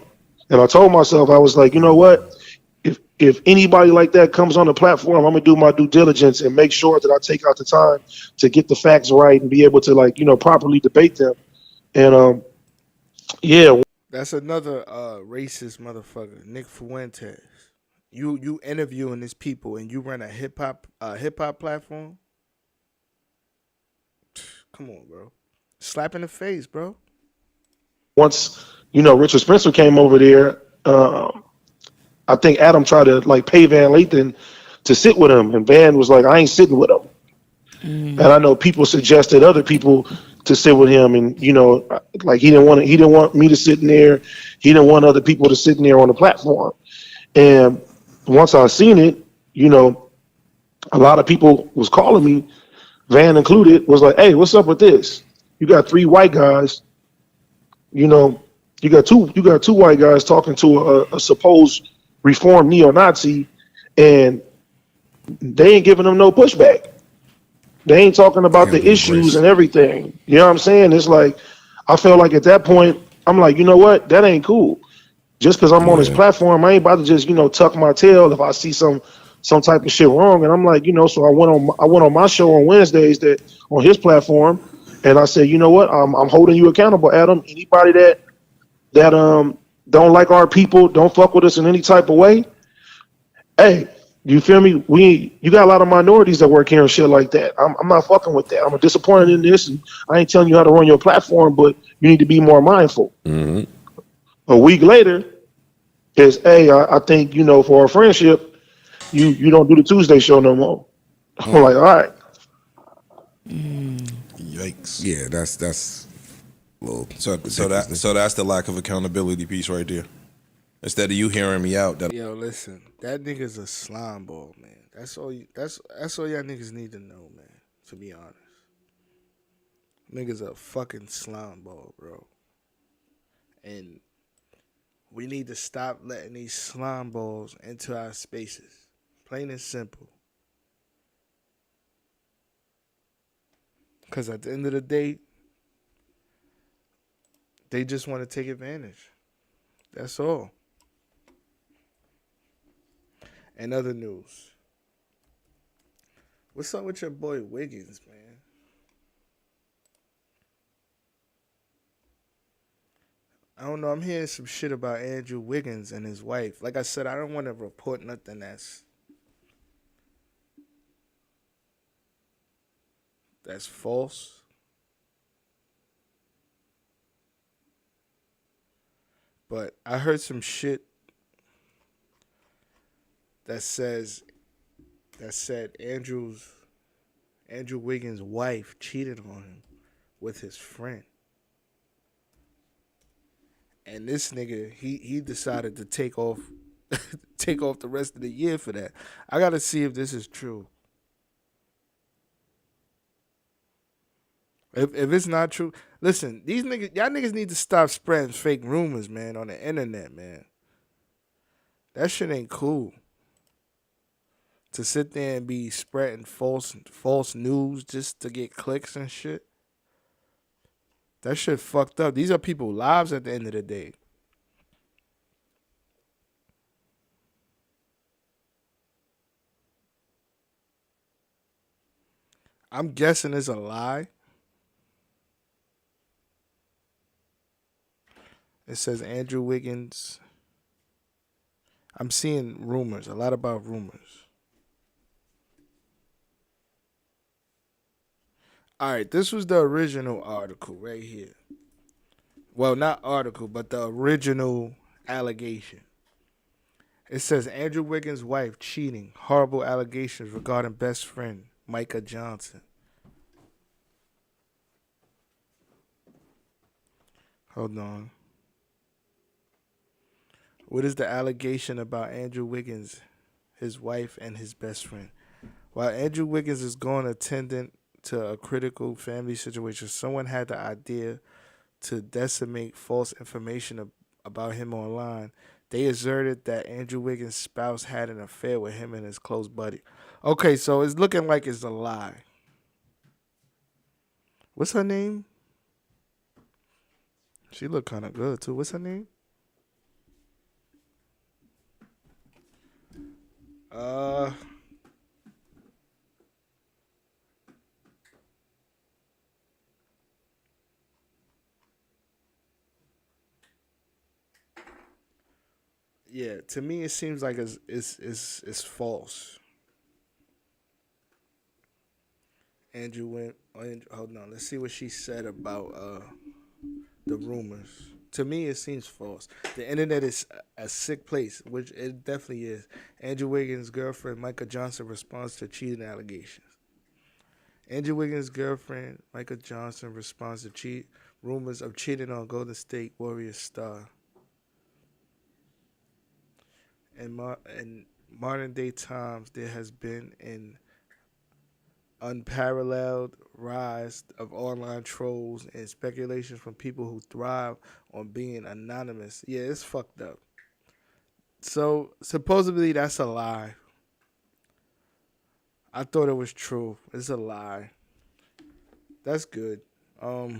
And I told myself, I was like, you know what? If anybody like that comes on the platform, I'm gonna do my due diligence and make sure that I take out the time to get the facts right and be able to properly debate them. And yeah, That's another racist motherfucker, Nick Fuentes. You interviewing these people and you run a hip hop platform? Come on, bro. Slap in the face, bro. once Richard Spencer came over there, I think Adam tried to like pay Van Lathan to sit with him, and Van was like, "I ain't sitting with him." And I know people suggested other people to sit with him, and like he didn't want me to sit in there. He didn't want other people to sit in there on the platform. And once I seen it, a lot of people was calling me, Van included, was like, "Hey, what's up with this? You got three white guys, you know, you got two white guys talking to a supposed reformed neo-Nazi, and they ain't giving them no pushback. They ain't talking about Damn, the the issues embrace. and everything. You know what I'm saying? It's like I felt like at that point, I'm like, you know what? That ain't cool. Just because I'm on this Yeah. platform, I ain't about to just tuck my tail if I see some type of shit wrong. And I'm like, so I went on my show on Wednesdays that on his platform, and I said, you know what? I'm holding you accountable, Adam. Anybody that don't like our people, don't fuck with us in any type of way. Hey, you feel me? You got a lot of minorities that work here and shit like that. I'm not fucking with that. I'm disappointed in this, and I ain't telling you how to run your platform, but you need to be more mindful. A week later is, hey, I think for our friendship, you don't do the Tuesday show no more. I'm like, all right. Yikes. Yeah, that's a little ridiculous. So that's the lack of accountability piece right there. Instead of you hearing me out, that Yo, listen, that nigga's a slime ball, man. That's all. That's all y'all niggas need to know, man. To be honest, nigga's a fucking slime ball, bro. And we need to stop letting these slime balls into our spaces. Plain and simple. Because at the end of the day, they just want to take advantage. That's all. And other news. What's up with your boy Wiggins, man? I don't know. I'm hearing some shit about Andrew Wiggins and his wife. Like I said, I don't want to report nothing that's false. But I heard some shit that said Andrew Wiggins' wife cheated on him with his friend. And this nigga, he decided to take off take off the rest of the year for that. I gotta see if this is true. If it's not true, listen, y'all niggas need to stop spreading fake rumors, man, on the internet, man. That shit ain't cool. To sit there and be spreading false news just to get clicks and shit. That shit fucked up. These are people's lives at the end of the day. I'm guessing it's a lie. It says Andrew Wiggins. I'm seeing rumors, a lot about rumors. All right, this was the original article right here. Well, not article, but the original allegation. It says Andrew Wiggins' wife cheating, horrible allegations regarding best friend Micah Johnson. Hold on. What is the allegation about Andrew Wiggins, his wife, and his best friend? While Andrew Wiggins is gone attendant to a critical family situation, someone had the idea to disseminate false information about him online. They asserted that Andrew Wiggins' spouse had an affair with him and his close buddy. Okay, so it's looking like it's a lie. What's her name? She look kind of good too. What's her name? Uh, yeah. To me, it seems like it's false. Andrew went. Hold on. Let's see what she said about the rumors. To me, it seems false. The internet is a sick place, which it definitely is. Andrew Wiggins' girlfriend, Micah Johnson, responds to cheating allegations. Andrew Wiggins' girlfriend, Micah Johnson, responds to rumors of cheating on Golden State Warriors star. In modern day times, there has been an unparalleled rise of online trolls and speculations from people who thrive on being anonymous. Yeah, it's fucked up. So supposedly that's a lie. I thought it was true. It's a lie. That's good. At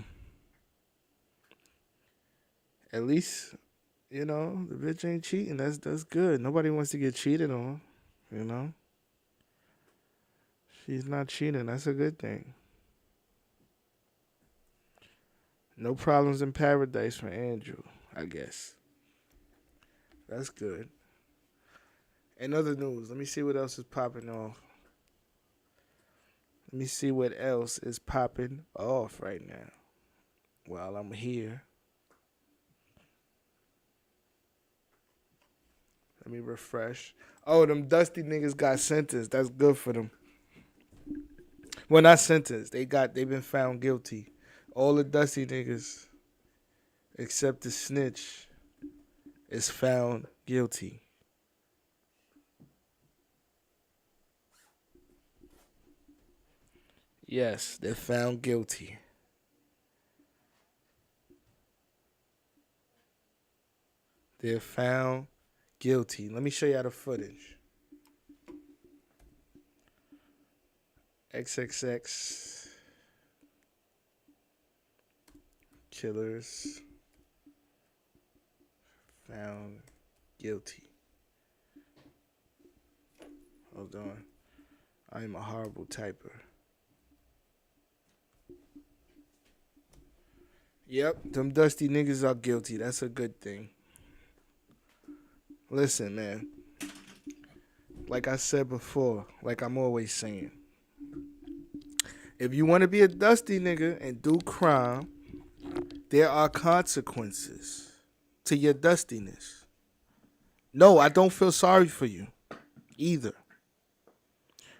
least the bitch ain't cheating. That's good. Nobody wants to get cheated on. You know, she's not cheating. That's a good thing. No problems in paradise for Andrew, I guess. That's good. In other news, let me see what else is popping off. Let me see what else is popping off right now while I'm here. Let me refresh. Oh, them dusty niggas got sentenced. That's good for them. Well, not sentenced. They've been found guilty. All the dusty niggas, except the snitch, is found guilty. Yes, they're found guilty. They're found guilty. Let me show y'all the footage. XXX killers found guilty. Hold on. I am a horrible typer. Yep, them dusty niggas are guilty. That's a good thing. Listen, man. Like I said before, like I'm always saying, if you want to be a dusty nigga and do crime, there are consequences to your dustiness. No, I don't feel sorry for you either.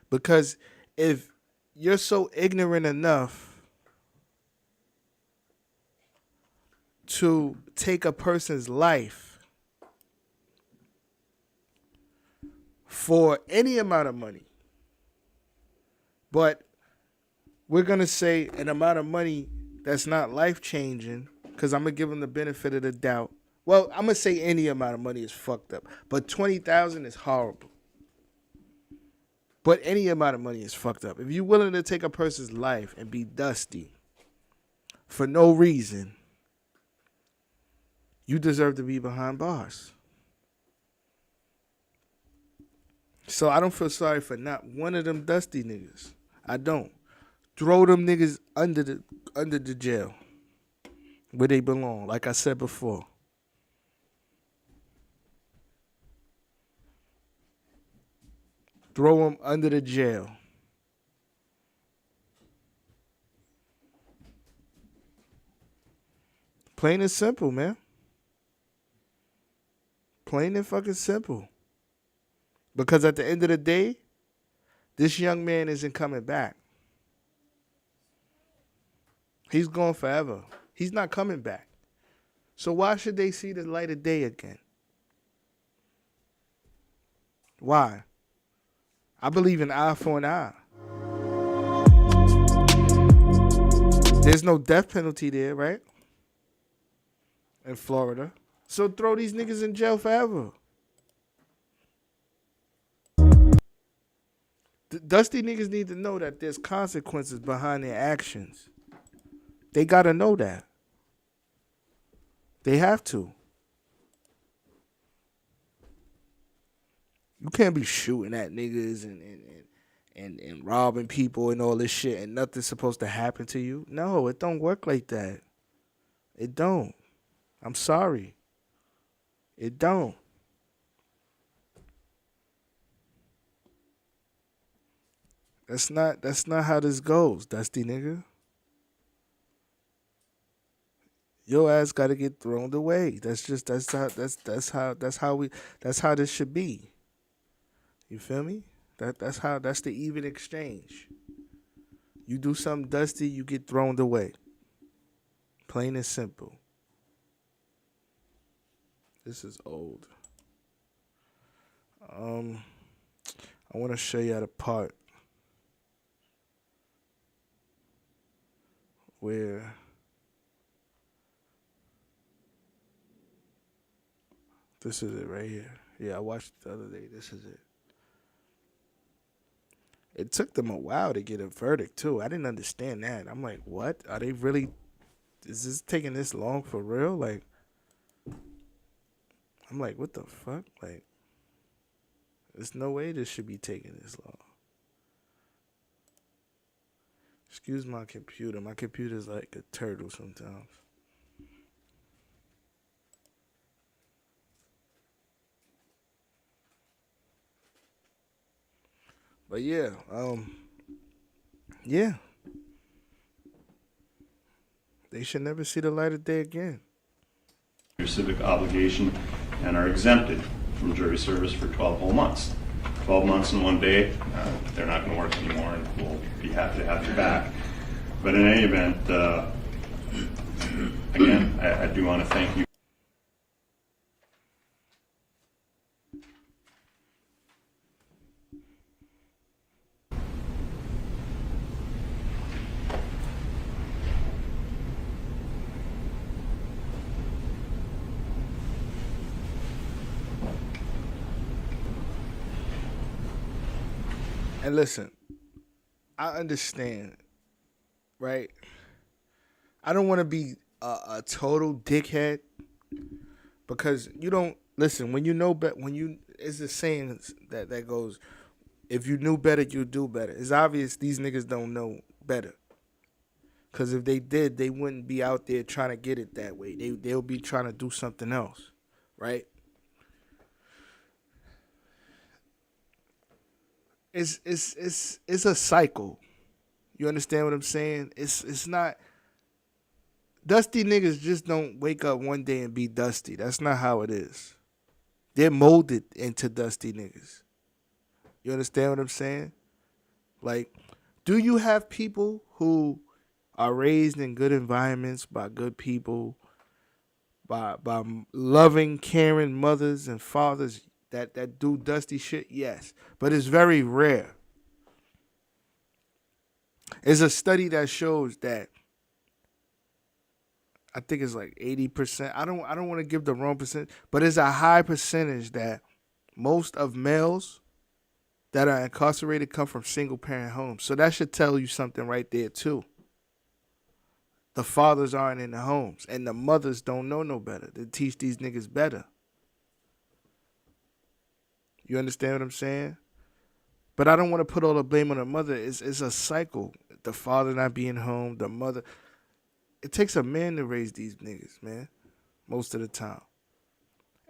Because if you're so ignorant enough to take a person's life for any amount of money, but we're going to say an amount of money that's not life-changing, because I'm going to give them the benefit of the doubt. Well, I'm going to say any amount of money is fucked up, but $20,000 is horrible. But any amount of money is fucked up. If you're willing to take a person's life and be dusty for no reason, you deserve to be behind bars. So I don't feel sorry for not one of them dusty niggas. I don't. Throw them niggas under the jail where they belong, like I said before. Throw them under the jail. Plain and simple, man. Plain and fucking simple. Because at the end of the day, this young man isn't coming back. He's gone forever. He's not coming back. So why should they see the light of day again? Why? I believe in eye for an eye. There's no death penalty there, right? In Florida. So throw these niggas in jail forever. Dusty niggas need to know that there's consequences behind their actions. They gotta know that. They have to. You can't be shooting at niggas and robbing people and all this shit and nothing's supposed to happen to you. No, it don't work like that. It don't. I'm sorry. It don't. That's not how this goes, Dusty nigga. Your ass gotta get thrown away. That's how this should be. You feel me? That's the even exchange. You do something dusty, you get thrown away. Plain and simple. This is old. I want to show you the part where this is it right here. Yeah, I watched it the other day. This is it. It took them a while to get a verdict too. I didn't understand that. I'm like, what? Are they really? Is this taking this long for real? Like, I'm like, what the fuck? Like, there's no way this should be taking this long. Excuse my computer. My computer's like a turtle sometimes. But yeah, yeah. They should never see the light of day again. Your civic obligation and are exempted from jury service for 12 whole months. 12 months and 1 day, they're not going to work anymore, and we'll be happy to have you back. But in any event, again, I do want to thank you. And listen, I understand, right? I don't want to be a total dickhead because you don't listen when you know better. When you, it's a saying that goes, if you knew better, you'd do better. It's obvious these niggas don't know better. Because if they did, they wouldn't be out there trying to get it that way. They'll be trying to do something else, right? It's a cycle. You understand what I'm saying? It's not. Dusty niggas just don't wake up one day and be dusty. That's not how it is. They're molded into dusty niggas. You understand what I'm saying? Like, do you have people who are raised in good environments by good people, by loving, caring mothers and fathers that do dusty shit? Yes. But it's very rare. There's a study that shows that I think it's like 80%. I don't want to give the wrong percent, but it's a high percentage that most of males that are incarcerated come from single parent homes. So that should tell you something right there too. The fathers aren't in the homes and the mothers don't know no better. They teach these niggas better. You understand what I'm saying? But I don't want to put all the blame on the mother. It's a cycle. The father not being home, the mother. It takes a man to raise these niggas, man, most of the time.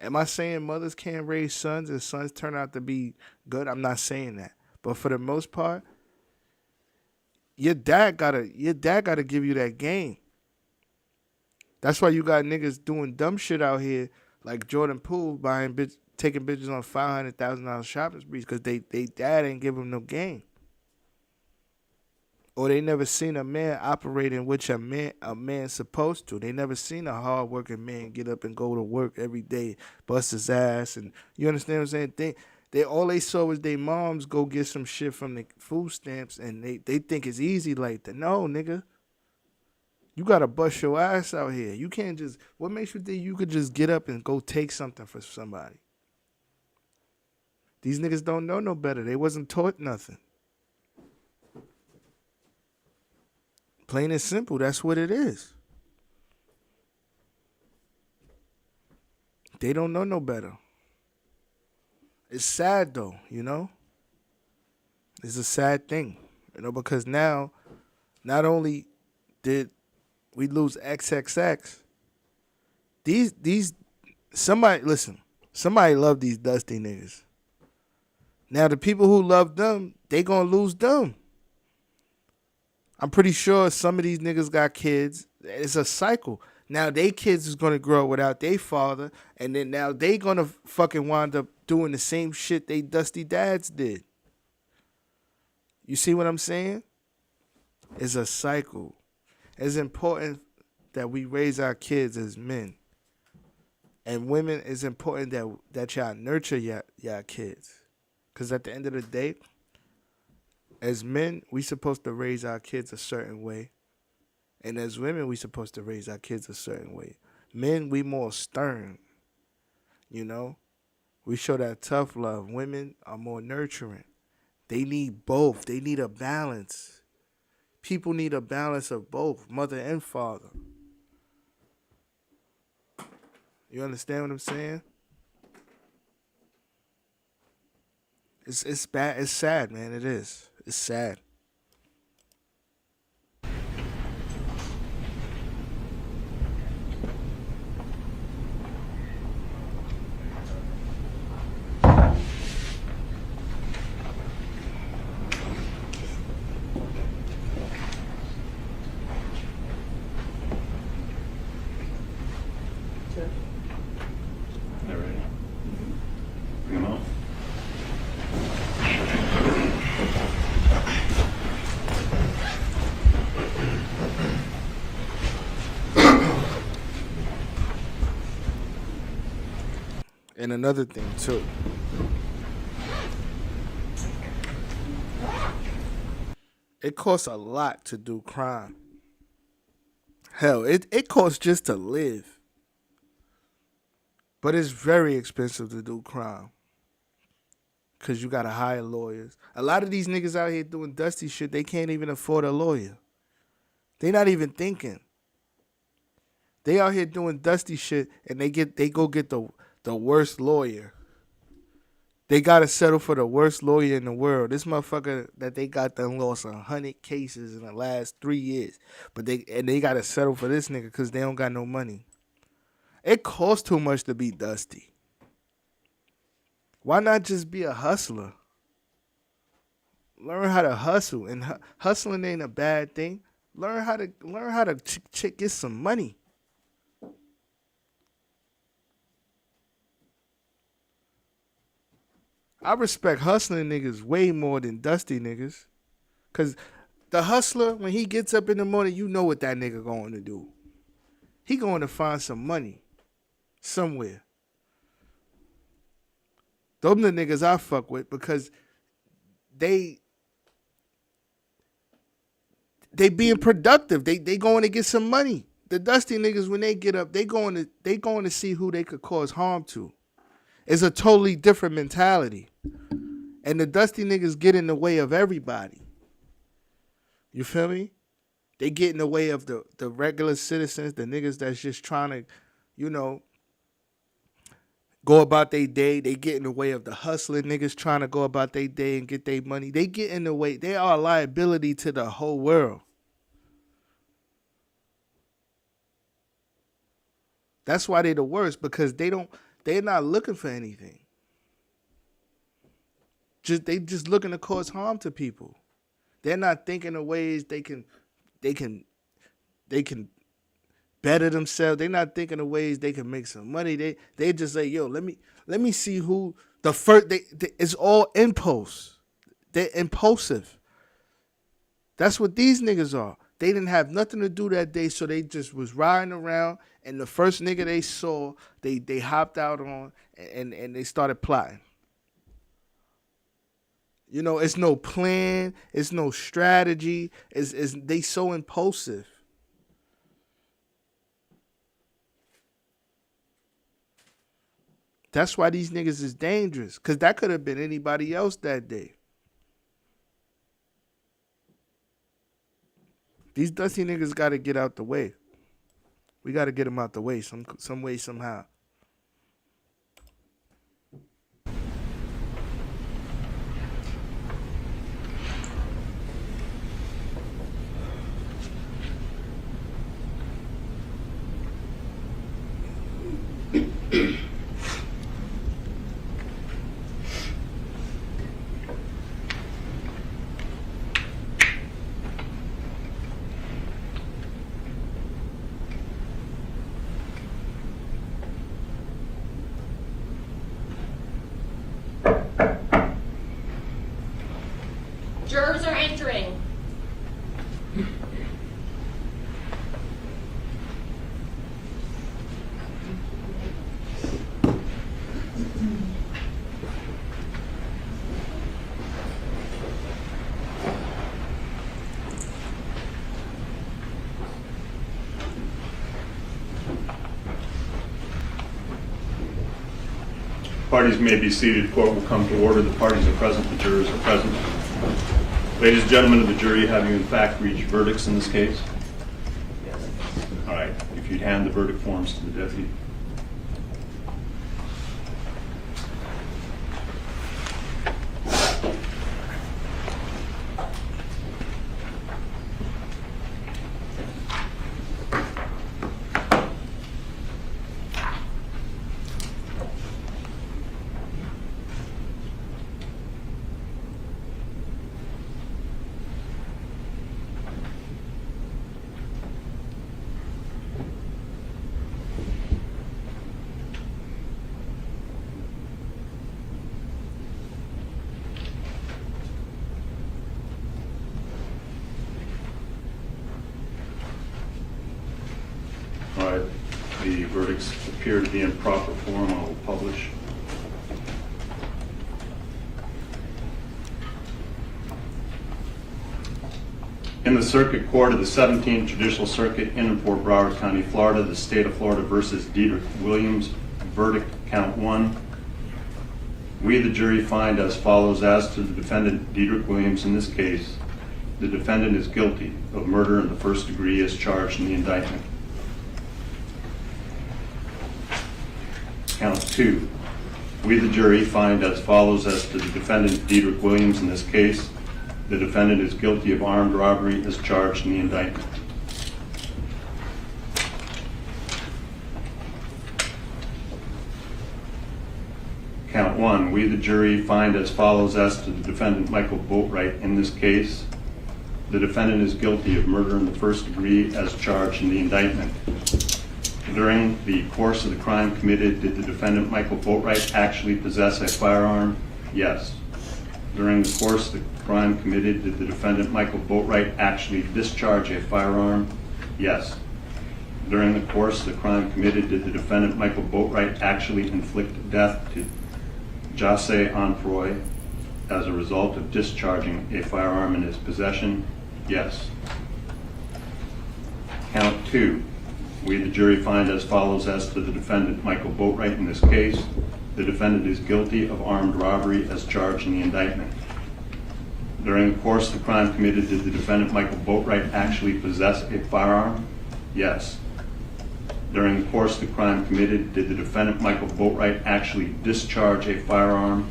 Am I saying mothers can't raise sons and sons turn out to be good? I'm not saying that. But for the most part, your dad gotta give you that game. That's why you got niggas doing dumb shit out here Like Jordan Poole taking bitches on $500,000 shopping sprees because they dad ain't give him no game. Or they never seen a man operate in which a man's supposed to. They never seen a hardworking man get up and go to work every day, bust his ass, and you understand what I'm saying? They all they saw was their moms go get some shit from the food stamps, and they think it's easy like that. No, nigga. You gotta bust your ass out here. You can't just. What makes you think you could just get up and go take something for somebody? These niggas don't know no better. They wasn't taught nothing. Plain and simple, that's what it is. They don't know no better. It's sad though, you know? It's a sad thing, you know, because now, not only did we lose XXX, somebody love these dusty niggas. Now the people who love them, they gonna lose them. I'm pretty sure some of these niggas got kids. It's a cycle. Now they kids is gonna grow up without their father, and then now they gonna fucking wind up doing the same shit they dusty dads did. You see what I'm saying? It's a cycle. It's important that we raise our kids as men. And women, it's important that y'all nurture y'all kids. Because at the end of the day, as men, we supposed to raise our kids a certain way. And as women, we supposed to raise our kids a certain way. Men, we more stern. You know? We show that tough love. Women are more nurturing. They need both. They need a balance. People need a balance of both, mother and father. You understand what I'm saying? It's bad. It's sad, man. It is. It's sad. They're ready. Bring them out. And another thing, too. It costs a lot to do crime. Hell, it costs just to live. But it's very expensive to do crime. Because you got to hire lawyers. A lot of these niggas out here doing dusty shit, they can't even afford a lawyer. They not even thinking. They out here doing dusty shit, and they go get the worst lawyer. They got to settle for the worst lawyer in the world. This motherfucker that they got done lost 100 cases in the last 3 years. But they got to settle for this nigga because they don't got no money. It costs too much to be dusty. Why not just be a hustler? Learn how to hustle, and hustling ain't a bad thing. Learn how to get some money. I respect hustling niggas way more than dusty niggas. Cause the hustler, when he gets up in the morning, you know what that nigga going to do. He going to find some money somewhere. Them the niggas I fuck with because they being productive. They going to get some money. The dusty niggas, when they get up, they going to see who they could cause harm to. It's a totally different mentality. And the dusty niggas get in the way of everybody. You feel me? They get in the way of the regular citizens, the niggas that's just trying to, you know, go about their day. They get in the way of the hustling niggas trying to go about their day and get their money. They get in the way. They are a liability to the whole world. That's why they the worst, because they're not looking for anything. They just looking to cause harm to people. They're not thinking of ways they can better themselves. They're not thinking of ways they can make some money. They just say, yo, let me see who the first. It's all impulse. They're impulsive. That's what these niggas are. They didn't have nothing to do that day, so they just was riding around, and the first nigga they saw, they hopped out on, and they started plotting. You know, it's no plan, it's no strategy. It's they so impulsive. That's why these niggas is dangerous, because that could have been anybody else that day. These dusty niggas got to get out the way. We got to get them out the way some way, somehow. Jurors are entering. Parties may be seated. Court will come to order. The parties are present. The jurors are present. Ladies and gentlemen of the jury, have you in fact reached verdicts in this case? Yes. All right. If you'd hand the verdict forms to the deputy. All right, the verdicts appear to be in proper form. I will publish. In the Circuit Court of the 17th Judicial Circuit in and for Broward County, Florida, the State of Florida versus Diedrich Williams, verdict count 1. We, the jury, find as follows: as to the defendant Diedrich Williams in this case, the defendant is guilty of murder in the first degree as charged in the indictment. Count 2. We, the jury, find as follows: as to the defendant Diedrich Williams in this case, the defendant is guilty of armed robbery as charged in the indictment. Count 1. We, the jury, find as follows: as to the defendant Michael Boatwright in this case, the defendant is guilty of murder in the first degree as charged in the indictment. During the course of the crime committed, did the defendant Michael Boatwright actually possess a firearm? Yes. During the course of the crime committed, did the defendant Michael Boatwright actually discharge a firearm? Yes. During the course of the crime committed, did the defendant Michael Boatwright actually inflict death to Jase Onfroy as a result of discharging a firearm in his possession? Yes. Count 2. We, the jury, find as follows: as to the defendant Michael Boatwright in this case, the defendant is guilty of armed robbery as charged in the indictment. During the course of the crime committed, did the defendant Michael Boatwright actually possess a firearm? Yes. During the course of the crime committed, did the defendant Michael Boatwright actually discharge a firearm?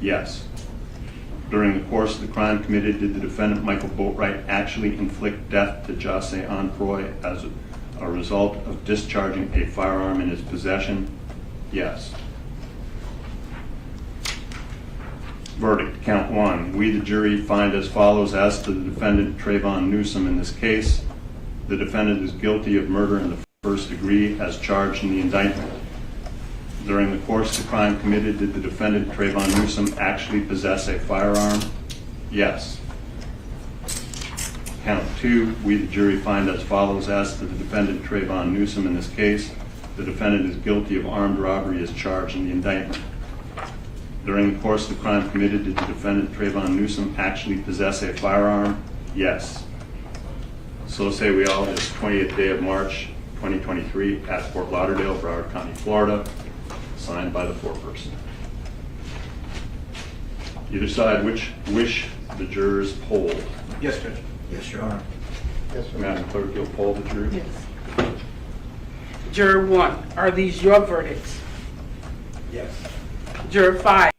Yes. During the course of the crime committed, did the defendant Michael Boatwright actually inflict death to Jase Onfroy as a result of discharging a firearm in his possession? Yes. Verdict, count 1. We, the jury, find as follows: as to the defendant Trayvon Newsom in this case, the defendant is guilty of murder in the first degree as charged in the indictment. During the course of the crime committed, did the defendant, Trayvon Newsom, actually possess a firearm? Yes. Count 2, we the jury find as follows: as to the defendant, Trayvon Newsom, in this case, the defendant is guilty of armed robbery as charged in the indictment. During the course of the crime committed, did the defendant, Trayvon Newsom, actually possess a firearm? Yes. So say we all, this 20th day of March 2023 at Fort Lauderdale, Broward County, Florida, signed by the foreperson. You decide which wish the jurors polled. Yes, Judge. Yes, Your Honor. Madam Clerk, you'll poll the jury. Yes. Juror 1, are these your verdicts? Yes. Juror 5.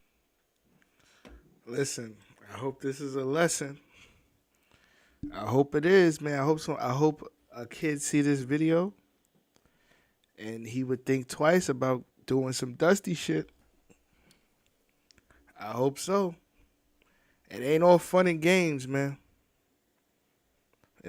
Listen, I hope this is a lesson. I hope it is, man. I hope a kid see this video and he would think twice about doing some dusty shit. I hope so. It ain't all fun and games, man.